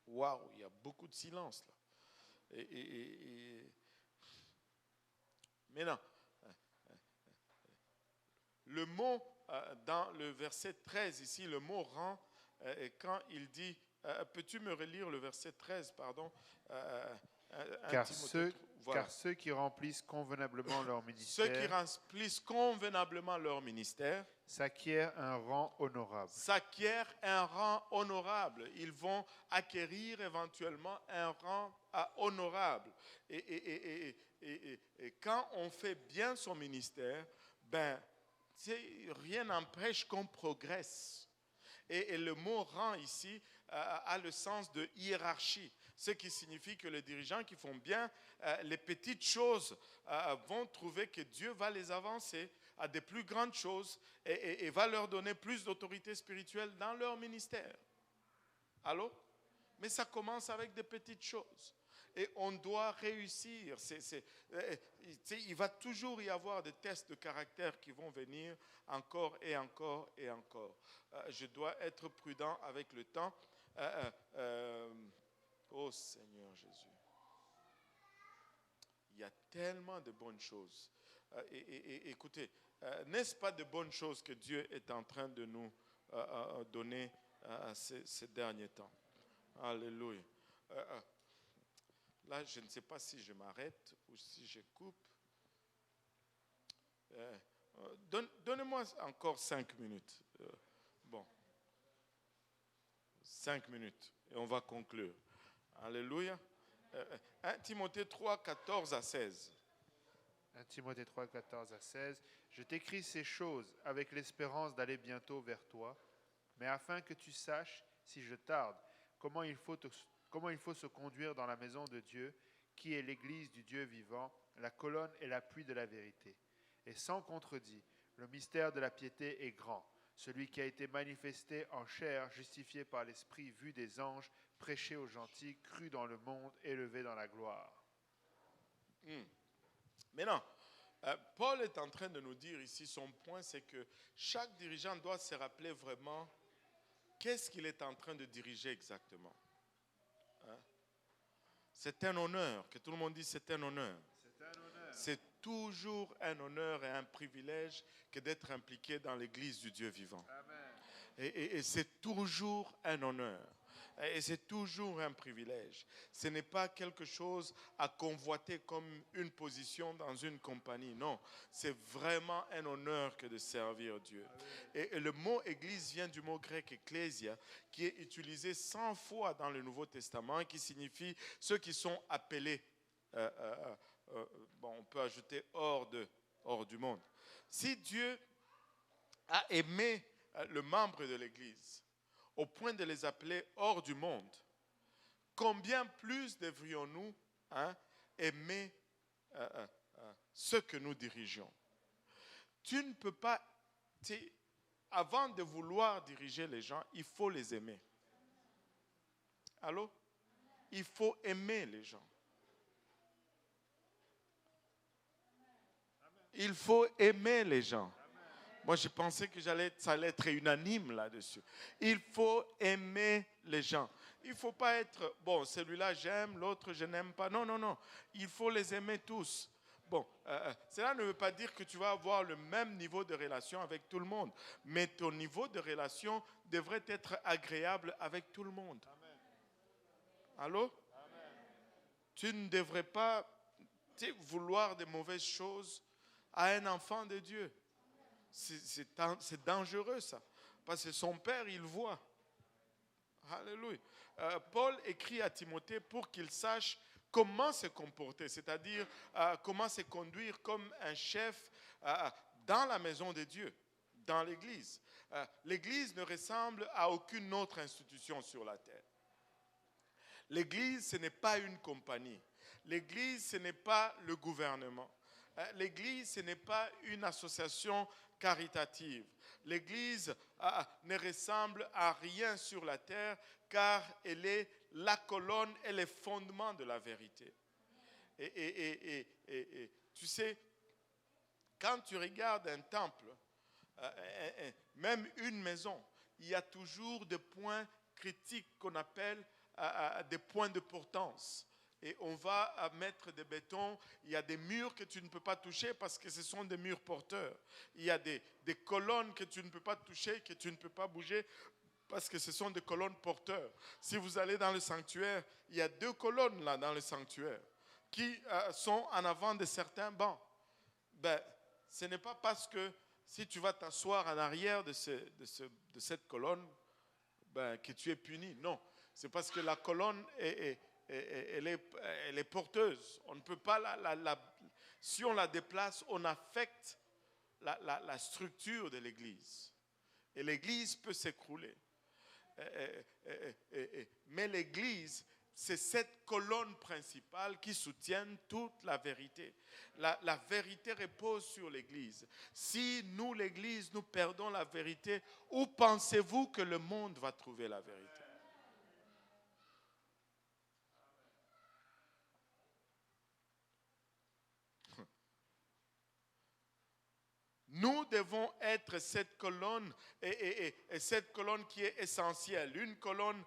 Waouh, il y a beaucoup de silence là. Maintenant, le mot dans le verset 13 ici, le mot rend, quand il dit, peux-tu me relire le verset 13, pardon, car ceux qui remplissent convenablement leur ministère, ceux qui remplissent convenablement leur ministère s'acquièrent un rang honorable. S'acquièrent un rang honorable. Ils vont acquérir éventuellement un rang honorable. Et quand on fait bien son ministère, rien n'empêche qu'on progresse. Et le mot rang ici a le sens de hiérarchie. Ce qui signifie que les dirigeants qui font bien les petites choses vont trouver que Dieu va les avancer à des plus grandes choses et va leur donner plus d'autorité spirituelle dans leur ministère. Allô? Mais ça commence avec des petites choses. Et on doit réussir. Il va toujours y avoir des tests de caractère qui vont venir encore et encore et encore. Je dois être prudent avec le temps. Oh Seigneur Jésus. Il y a tellement de bonnes choses. Écoutez, n'est-ce pas de bonnes choses que Dieu est en train de nous donner ces derniers temps? Alléluia. Là, je ne sais pas si je m'arrête ou si je coupe. Donnez-moi encore 5 minutes. Bon. 5 minutes et on va conclure. Alléluia. 1 Timothée 3, 14 à 16. 1 Timothée 3, 14 à 16. Je t'écris ces choses avec l'espérance d'aller bientôt vers toi, mais afin que tu saches, si je tarde, comment il faut se conduire dans la maison de Dieu, qui est l'église du Dieu vivant, la colonne et l'appui de la vérité. Et sans contredit, le mystère de la piété est grand. Celui qui a été manifesté en chair, justifié par l'Esprit, vu des anges, prêché aux gentils, cru dans le monde, élevé dans la gloire. Maintenant, Paul est en train de nous dire ici, son point, c'est que chaque dirigeant doit se rappeler vraiment qu'est-ce qu'il est en train de diriger exactement. C'est un honneur, que tout le monde dise c'est un honneur. C'est toujours un honneur et un privilège que d'être impliqué dans l'église du Dieu vivant. Amen. Et c'est toujours un honneur. Et c'est toujours un privilège. Ce n'est pas quelque chose à convoiter comme une position dans une compagnie. Non, c'est vraiment un honneur que de servir Dieu. Et le mot église vient du mot grec ecclésia, qui est utilisé 100 fois dans le Nouveau Testament, qui signifie ceux qui sont appelés. On peut ajouter hors du monde. Si Dieu a aimé le membre de l'église au point de les appeler hors du monde, combien plus devrions-nous aimer ceux que nous dirigeons? Tu ne peux pas, avant de vouloir diriger les gens, il faut les aimer. Allô? Il faut aimer les gens. Il faut aimer les gens. Moi, je pensais que ça allait être unanime là-dessus. Il faut aimer les gens. il ne faut pas être, bon, celui-là j'aime, l'autre je n'aime pas. Non, non, non. Il faut les aimer tous. Bon, cela ne veut pas dire que tu vas avoir le même niveau de relation avec tout le monde, mais ton niveau de relation devrait être agréable avec tout le monde. Amen. Allô? Amen. Tu ne devrais pas vouloir de mauvaises choses à un enfant de Dieu. C'est dangereux ça, parce que son père, il voit. Alléluia. Paul écrit à Timothée pour qu'il sache comment se comporter, c'est-à-dire comment se conduire comme un chef dans la maison de Dieu, dans l'Église. L'Église ne ressemble à aucune autre institution sur la terre. L'Église, ce n'est pas une compagnie. L'Église, ce n'est pas le gouvernement. L'Église, ce n'est pas une association caritative. L'Église ne ressemble à rien sur la terre car elle est la colonne et les fondements de la vérité. Et tu sais, quand tu regardes un temple, même une maison, il y a toujours des points critiques qu'on appelle des points de portance. Et on va mettre des bétons, il y a des murs que tu ne peux pas toucher parce que ce sont des murs porteurs. Il y a des colonnes que tu ne peux pas toucher, que tu ne peux pas bouger parce que ce sont des colonnes porteurs. Si vous allez dans le sanctuaire, il y a 2 colonnes là dans le sanctuaire qui sont en avant de certains bancs. Ben, ce n'est pas parce que si tu vas t'asseoir en arrière de cette colonne ben, que tu es puni. Non, c'est parce que la colonne elle est porteuse. On ne peut pas si on la déplace, on affecte la structure de l'Église. Et l'Église peut s'écrouler. Mais l'Église, c'est cette colonne principale qui soutient toute la vérité. La vérité repose sur l'Église. Si nous, l'Église, nous perdons la vérité, où pensez-vous que le monde va trouver la vérité? Nous devons être cette colonne et cette colonne qui est essentielle, une colonne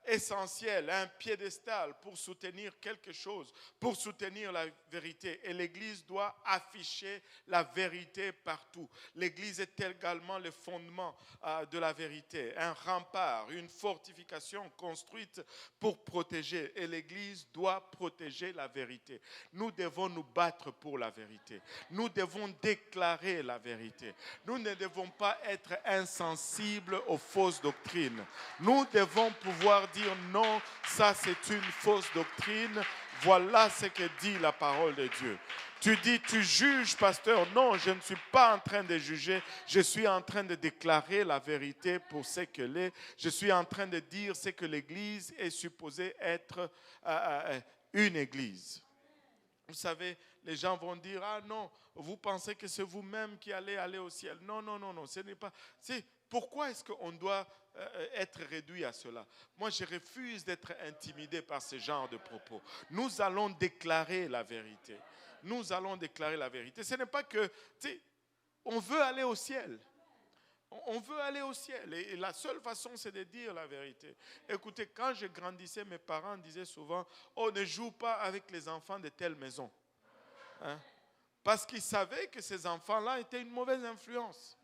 essentielle, un piédestal pour soutenir quelque chose, pour soutenir la vérité. Et l'Église doit afficher la vérité partout. L'Église est également le fondement de la vérité, un rempart, une fortification construite pour protéger. Et l'Église doit protéger la vérité. Nous devons nous battre pour la vérité. Nous devons déclarer la vérité. Nous ne devons pas être insensibles aux fausses doctrines. Nous devons pouvoir dire non, ça c'est une fausse doctrine. Voilà ce que dit la parole de Dieu. Tu dis, tu juges, pasteur. Non, je ne suis pas en train de juger. Je suis en train de déclarer la vérité pour ce qu'elle est. Je suis en train de dire ce que l'Église est supposée être une Église. Vous savez, les gens vont dire, ah non, vous pensez que c'est vous-même qui allez aller au ciel. Non, non, non, non, ce n'est pas. Pourquoi est-ce qu'on doit être réduit à cela? Moi, je refuse d'être intimidé par ce genre de propos. Nous allons déclarer la vérité. Nous allons déclarer la vérité. Ce n'est pas que, on veut aller au ciel. On veut aller au ciel. Et la seule façon, c'est de dire la vérité. Écoutez, quand je grandissais, mes parents disaient souvent, oh, ne joue pas avec les enfants de telle maison. Hein? Parce qu'ils savaient que ces enfants-là étaient une mauvaise influence.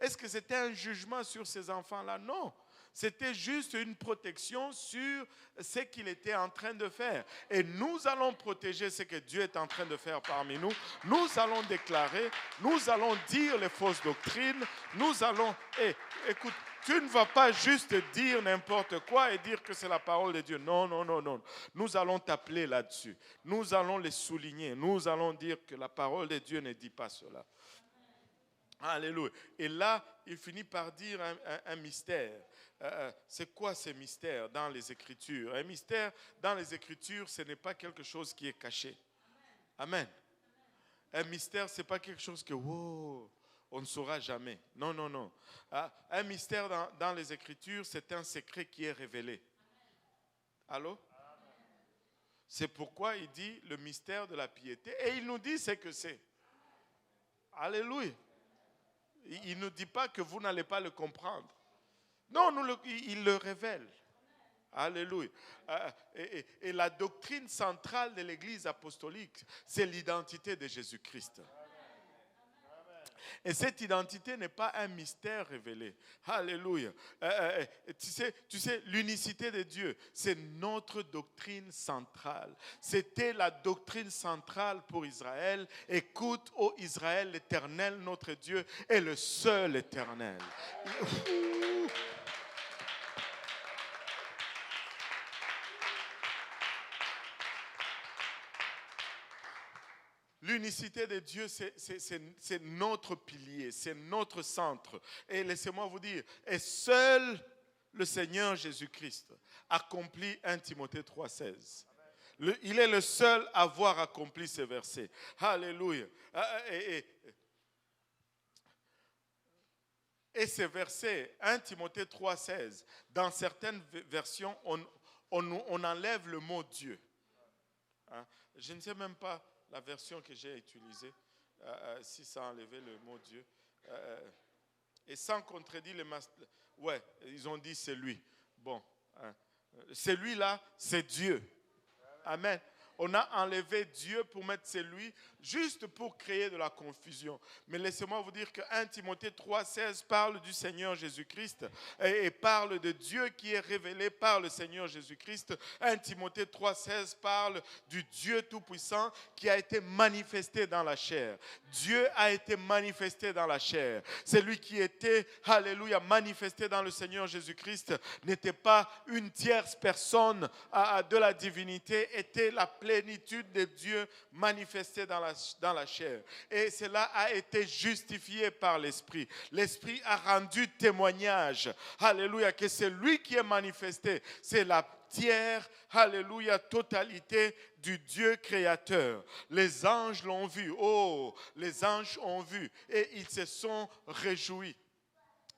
Est-ce que c'était un jugement sur ces enfants-là? Non. C'était juste une protection sur ce qu'il était en train de faire. Et nous allons protéger ce que Dieu est en train de faire parmi nous. Nous allons déclarer, nous allons dire les fausses doctrines. Nous allons... écoute, tu ne vas pas juste dire n'importe quoi et dire que c'est la parole de Dieu. Non, non, non, non. Nous allons t'appeler là-dessus. Nous allons les souligner. Nous allons dire que la parole de Dieu ne dit pas cela. Alléluia. Et là, il finit par dire un mystère. C'est quoi ce mystère dans les Écritures? Un mystère dans les Écritures, ce n'est pas quelque chose qui est caché. Amen. Un mystère, ce n'est pas quelque chose que wow, on ne saura jamais. Non, non, non. Un mystère dans les Écritures, c'est un secret qui est révélé. Allô? C'est pourquoi il dit le mystère de la piété. Et il nous dit ce que c'est. Alléluia. Il ne dit pas que vous n'allez pas le comprendre. Non, il le révèle. Alléluia. Et la doctrine centrale de l'Église apostolique, c'est l'identité de Jésus-Christ. Et cette identité n'est pas un mystère révélé. Alléluia. Tu sais, l'unicité de Dieu, c'est notre doctrine centrale. C'était la doctrine centrale pour Israël. Écoute, ô Israël, l'Éternel, notre Dieu, est le seul éternel. L'unicité de Dieu, c'est notre pilier, c'est notre centre. Et laissez-moi vous dire, et seul le Seigneur Jésus-Christ accomplit 1 Timothée 3,16. Il est le seul à avoir accompli ces versets. Alléluia. Et ces versets, 1 Timothée 3,16, dans certaines versions, on enlève le mot Dieu. Je ne sais même pas la version que j'ai utilisée, si ça a enlevé le mot Dieu. Et sans contredire les ouais, ils ont dit c'est lui. Bon, celui-là, c'est Dieu. Amen. On a enlevé Dieu pour mettre c'est lui, juste pour créer de la confusion. Mais laissez-moi vous dire que 1 Timothée 3,16 parle du Seigneur Jésus-Christ et parle de Dieu qui est révélé par le Seigneur Jésus-Christ. 1 Timothée 3,16 parle du Dieu Tout-Puissant qui a été manifesté dans la chair. Dieu a été manifesté dans la chair. Celui qui était, alléluia, manifesté dans le Seigneur Jésus-Christ n'était pas une tierce personne de la divinité, était la plénitude de Dieu manifestée dans la chair. Et cela a été justifié par l'Esprit. L'Esprit a rendu témoignage, alléluia, que c'est lui qui est manifesté. C'est la tiers, alléluia, totalité du Dieu créateur. Les anges l'ont vu. Oh, les anges ont vu et ils se sont réjouis.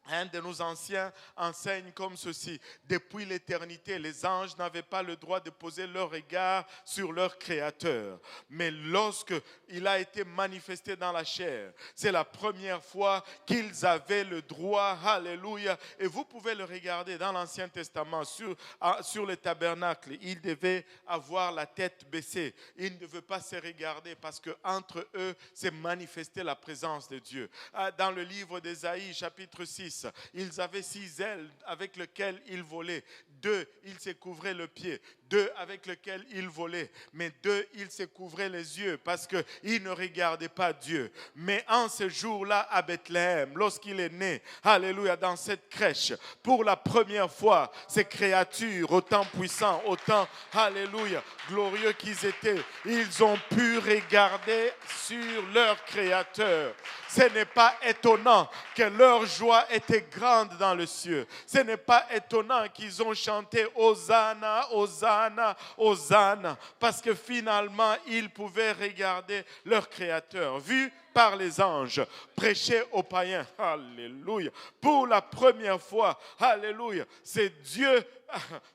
Un de nos anciens enseigne comme ceci: depuis l'éternité, les anges n'avaient pas le droit de poser leur regard sur leur Créateur. Mais lorsque il a été manifesté dans la chair, c'est la première fois qu'ils avaient le droit. Alléluia. Et vous pouvez le regarder dans l'Ancien Testament, sur le tabernacle. Ils devaient avoir la tête baissée. Ils ne devaient pas se regarder parce qu'entre eux, c'est manifesté la présence de Dieu. Dans le livre d'Ésaïe, chapitre 6, ils avaient 6 ailes avec lesquelles ils volaient. 2, ils se couvraient le pied. 2 avec lesquels ils volaient. Mais 2, ils se couvraient les yeux parce qu'ils ne regardaient pas Dieu. Mais en ce jour-là, à Bethléem, lorsqu'il est né, alléluia, dans cette crèche, pour la première fois, ces créatures, autant puissants, autant, alléluia, glorieux qu'ils étaient, ils ont pu regarder sur leur Créateur. Ce n'est pas étonnant que leur joie était grande dans le ciel. Ce n'est pas étonnant qu'ils ont chanté Hosanna, Hosanna, Hosanna, parce que finalement, ils pouvaient regarder leur Créateur, vu par les anges, prêcher aux païens. Alléluia. Pour la première fois, alléluia, c'est Dieu,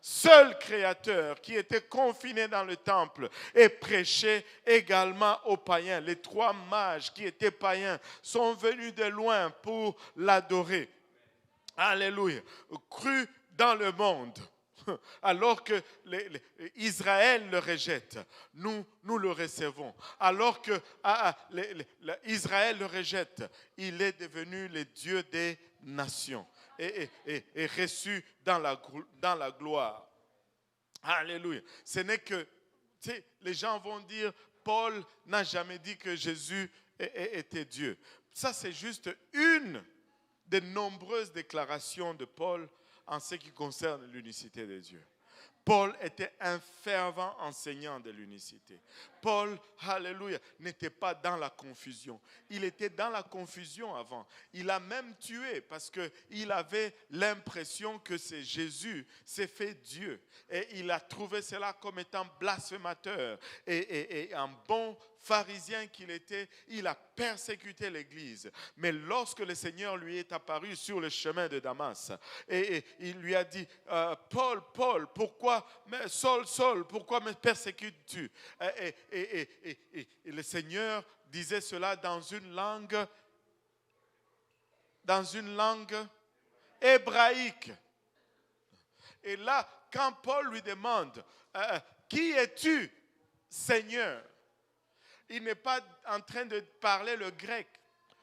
seul Créateur, qui était confiné dans le temple et prêchait également aux païens. Les 3 mages qui étaient païens sont venus de loin pour l'adorer. Alléluia. Cru dans le monde. Alors que Israël le rejette, nous le recevons. Alors que Israël le rejette, il est devenu le Dieu des nations et reçu dans la gloire. Alléluia. Ce n'est que, tu sais, les gens vont dire, Paul n'a jamais dit que Jésus était Dieu. Ça, c'est juste une des nombreuses déclarations de Paul en ce qui concerne l'unicité de Dieu. Paul était un fervent enseignant de l'unicité. Paul, alléluia, n'était pas dans la confusion. Il était dans la confusion avant. Il a même tué parce qu'il avait l'impression que c'est Jésus, c'est fait Dieu. Et il a trouvé cela comme étant blasphémateur. Et un bon pharisien qu'il était, il a persécuté l'Église. Mais lorsque le Seigneur lui est apparu sur le chemin de Damas, et il lui a dit, Paul, Paul, pourquoi, Saul, Saul, pourquoi me persécutes-tu? Et le Seigneur disait cela dans une langue hébraïque. Et là, quand Paul lui demande, qui es-tu, Seigneur? Il n'est pas en train de parler le grec.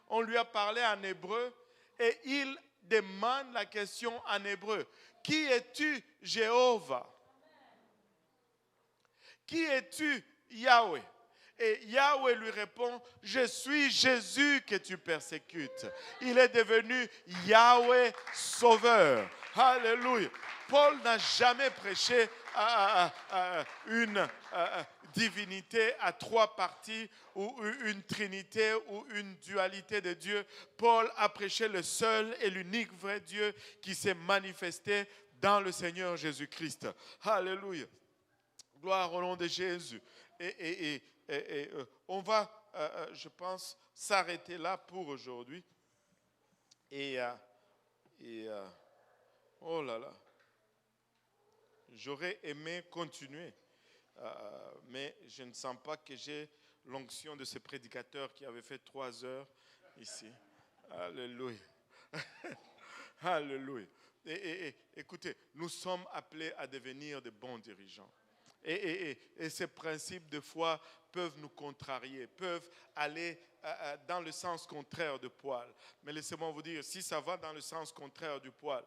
On lui a parlé en hébreu et il demande la question en hébreu. Qui es-tu, Jéhovah? Qui es-tu, Yahweh? Et Yahweh lui répond, je suis Jésus que tu persécutes. Il est devenu Yahweh Sauveur. Alléluia. Paul n'a jamais prêché une divinité à trois parties ou une trinité ou une dualité de Dieu. Paul a prêché le seul et l'unique vrai Dieu qui s'est manifesté dans le Seigneur Jésus-Christ. Alléluia. Gloire au nom de Jésus. Et on va, je pense, s'arrêter là pour aujourd'hui. Oh là là. J'aurais aimé continuer, mais je ne sens pas que j'ai l'onction de ce prédicateur qui avait fait 3 heures ici. Alléluia. Alléluia. Écoutez, nous sommes appelés à devenir de bons dirigeants. Et ces principes de foi peuvent nous contrarier, peuvent aller dans le sens contraire du poil. Mais laissez-moi vous dire, si ça va dans le sens contraire du poil,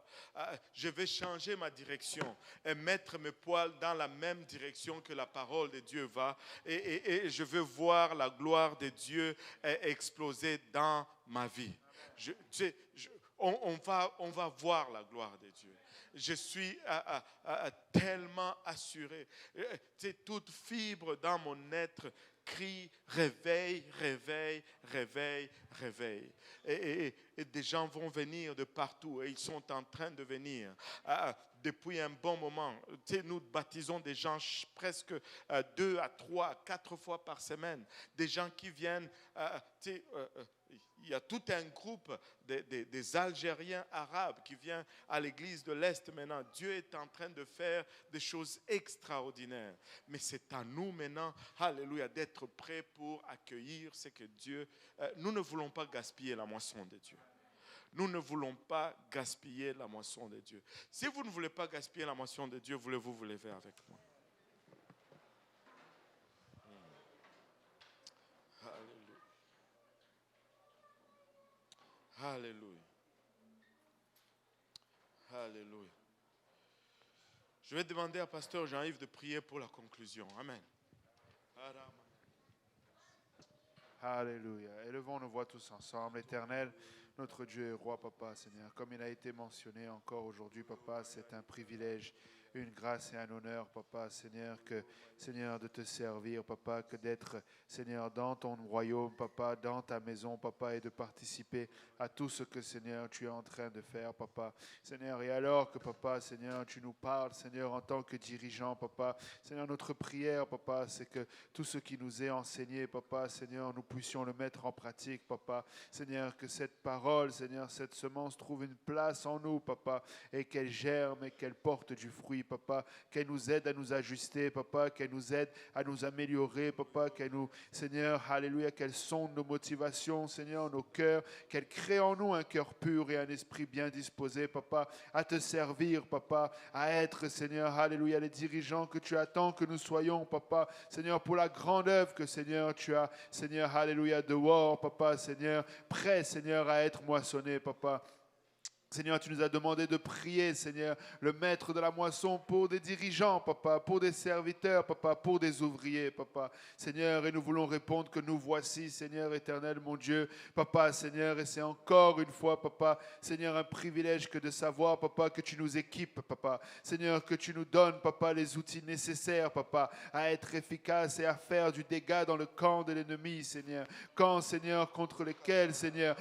je vais changer ma direction et mettre mes poils dans la même direction que la parole de Dieu va. Et je veux voir la gloire de Dieu exploser dans ma vie. On va voir la gloire de Dieu. Je suis tellement assuré. Toute fibre dans mon être crie, réveille, réveille, réveille, réveille. Et des gens vont venir de partout et ils sont en train de venir. Depuis un bon moment, nous baptisons des gens presque 2 à 3 à 4 fois par semaine. Des gens qui viennent, il y a tout un groupe des Algériens arabes qui viennent à l'église de l'Est maintenant. Dieu est en train de faire des choses extraordinaires. Mais c'est à nous maintenant, alléluia, d'être prêts pour accueillir ce que Dieu... nous ne voulons pas gaspiller la moisson de Dieu. Nous ne voulons pas gaspiller la moisson de Dieu. Si vous ne voulez pas gaspiller la moisson de Dieu, voulez-vous vous lever avec moi? Alléluia. Alléluia. Je vais demander à Pasteur Jean-Yves de prier pour la conclusion. Amen. Alléluia. Élevons nos voix tous ensemble. Éternel, notre Dieu et roi, Papa, Seigneur. Comme il a été mentionné encore aujourd'hui, Papa, c'est un privilège, une grâce et un honneur, Papa, Seigneur, Seigneur, de te servir, Papa, que d'être, Seigneur, dans ton royaume, Papa, dans ta maison, Papa, et de participer à tout ce que, Seigneur, tu es en train de faire, Papa. Seigneur, et alors que, Papa, Seigneur, tu nous parles, Seigneur, en tant que dirigeant, Papa, Seigneur, notre prière, Papa, c'est que tout ce qui nous est enseigné, Papa, Seigneur, nous puissions le mettre en pratique, Papa. Seigneur, que cette parole, Seigneur, cette semence trouve une place en nous, Papa, et qu'elle germe et qu'elle porte du fruit, Papa, qu'elle nous aide à nous ajuster, Papa, qu'elle nous aide à nous améliorer, Papa, qu'elle nous, Seigneur, alléluia, qu'elle sonde nos motivations, Seigneur, nos cœurs, qu'elle crée en nous un cœur pur et un esprit bien disposé, Papa, à te servir, Papa, à être, Seigneur, alléluia, les dirigeants que tu attends que nous soyons, Papa, Seigneur, pour la grande œuvre que, Seigneur, tu as, Seigneur, alléluia, dehors, Papa, Seigneur, prêt, Seigneur, à être moissonné, Papa. Seigneur, tu nous as demandé de prier, Seigneur, le maître de la moisson pour des dirigeants, Papa, pour des serviteurs, Papa, pour des ouvriers, Papa. Seigneur, et nous voulons répondre que nous voici, Seigneur éternel, mon Dieu, Papa, Seigneur, et c'est encore une fois, Papa, Seigneur, un privilège que de savoir, Papa, que tu nous équipes, Papa. Seigneur, que tu nous donnes, Papa, les outils nécessaires, Papa, à être efficaces et à faire du dégât dans le camp de l'ennemi, Seigneur. Camp, Seigneur, contre lesquels, Seigneur,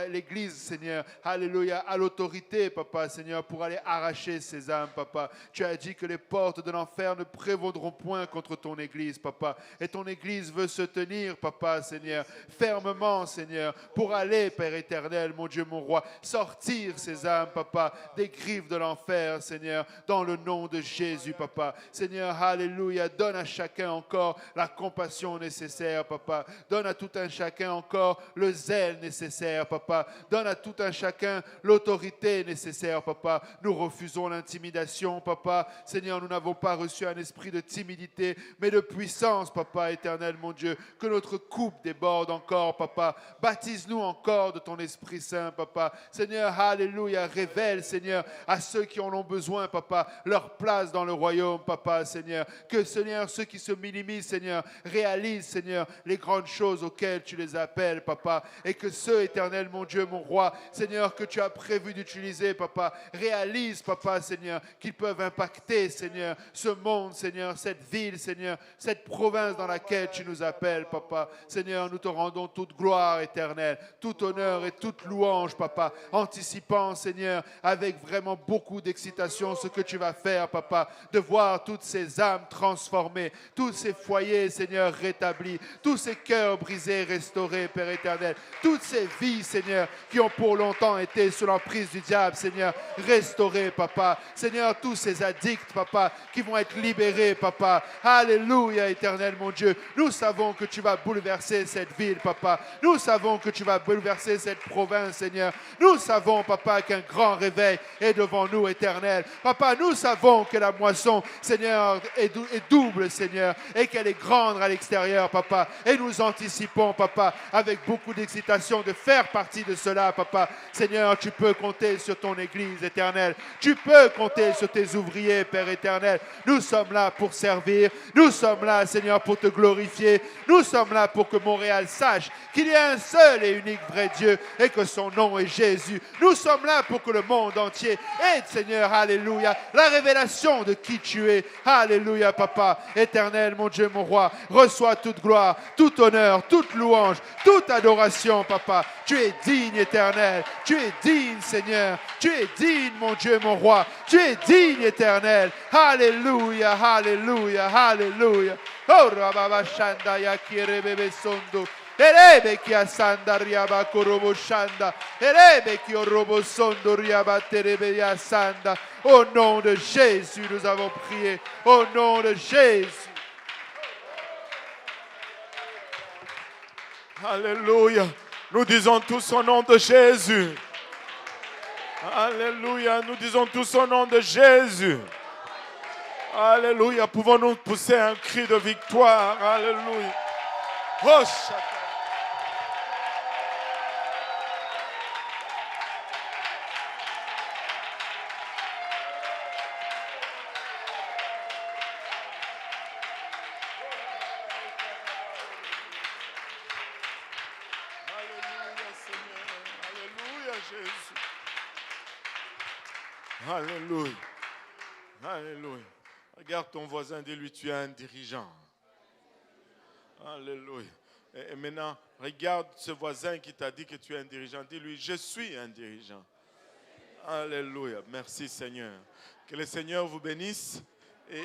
l'Église, Seigneur, alléluia, à l'autorité, Papa, Seigneur, pour aller arracher ces âmes, Papa. Tu as dit que les portes de l'enfer ne prévaudront point contre ton Église, Papa. Et ton Église veut se tenir, Papa, Seigneur, fermement, Seigneur, pour aller, Père éternel, mon Dieu, mon roi, sortir ces âmes, Papa, des griffes de l'enfer, Seigneur, dans le nom de Jésus, Papa. Seigneur, alléluia, donne à chacun encore la compassion nécessaire, Papa. Donne à tout un chacun encore le zèle nécessaire, Papa. Donne à tout un chacun l'autorité nécessaire, papa. Nous refusons l'intimidation, papa. Seigneur, nous n'avons pas reçu un esprit de timidité, mais de puissance, papa éternel, mon Dieu. Que notre coupe déborde encore, papa. Baptise-nous encore de ton Esprit Saint, papa. Seigneur, alléluia, révèle, Seigneur, à ceux qui en ont besoin, papa, leur place dans le royaume, papa, Seigneur. Que, Seigneur, ceux qui se minimisent, Seigneur, réalisent, Seigneur, les grandes choses auxquelles tu les appelles, papa. Et que ceux, éternel, mon Dieu, mon roi, Seigneur, que tu as prévu d'utiliser, papa, réalisent, papa, Seigneur, qu'ils peuvent impacter, Seigneur, ce monde, Seigneur, cette ville, Seigneur, cette province dans laquelle tu nous appelles, papa. Seigneur, nous te rendons toute gloire éternelle, tout honneur et toute louange, papa, anticipant, Seigneur, avec vraiment beaucoup d'excitation ce que tu vas faire, papa, de voir toutes ces âmes transformées, tous ces foyers, Seigneur, rétablis, tous ces cœurs brisés, restaurés, Père éternel, toutes ces vies, Seigneur, qui ont pour longtemps été sous l'emprise du diable, Seigneur, restaurées, papa. Seigneur, tous ces addicts, papa, qui vont être libérés, papa. Alléluia, éternel, mon Dieu. Nous savons que tu vas bouleverser cette ville, papa. Nous savons que tu vas bouleverser cette province, Seigneur. Nous savons, papa, qu'un grand réveil est devant nous, éternel. Papa, nous savons que la moisson, Seigneur, est double, Seigneur, et qu'elle est grande à l'extérieur, papa. Et nous anticipons, papa, avec beaucoup d'excitation de faire partie de cela, papa. Seigneur, tu peux compter sur ton Église éternelle. Tu peux compter sur tes ouvriers, Père éternel. Nous sommes là pour servir. Nous sommes là, Seigneur, pour te glorifier. Nous sommes là pour que Montréal sache qu'il y a un seul et unique vrai Dieu et que son nom est Jésus. Nous sommes là pour que le monde entier ait, Seigneur, alléluia, la révélation de qui tu es. Alléluia, papa. Éternel, mon Dieu, mon roi, reçois toute gloire, tout honneur, toute louange, toute adoration, papa. Tu es digne, éternel. Tu es digne, Seigneur. Tu es digne, mon Dieu, mon roi. Tu es digne, éternel. Alléluia, alléluia, alléluia. Oh, Rababa Shanda Yakirebe Sondo. Erebe ki asanda riaba korobo shanda. Erebe ki orobo sondo riaba terebe yasanda. Au nom de Jésus, nous avons prié. Au nom de Jésus. Alléluia. Nous disons tous au nom de Jésus. Alléluia. Nous disons tous au nom de Jésus. Alléluia. Pouvons-nous pousser un cri de victoire? Alléluia. Oh, Alléluia. Alléluia. Regarde ton voisin, dis-lui, tu es un dirigeant. Alléluia. Et maintenant, regarde ce voisin qui t'a dit que tu es un dirigeant. Dis-lui, je suis un dirigeant. Alléluia. Merci Seigneur. Que le Seigneur vous bénisse. Tu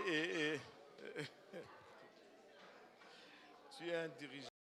es un dirigeant.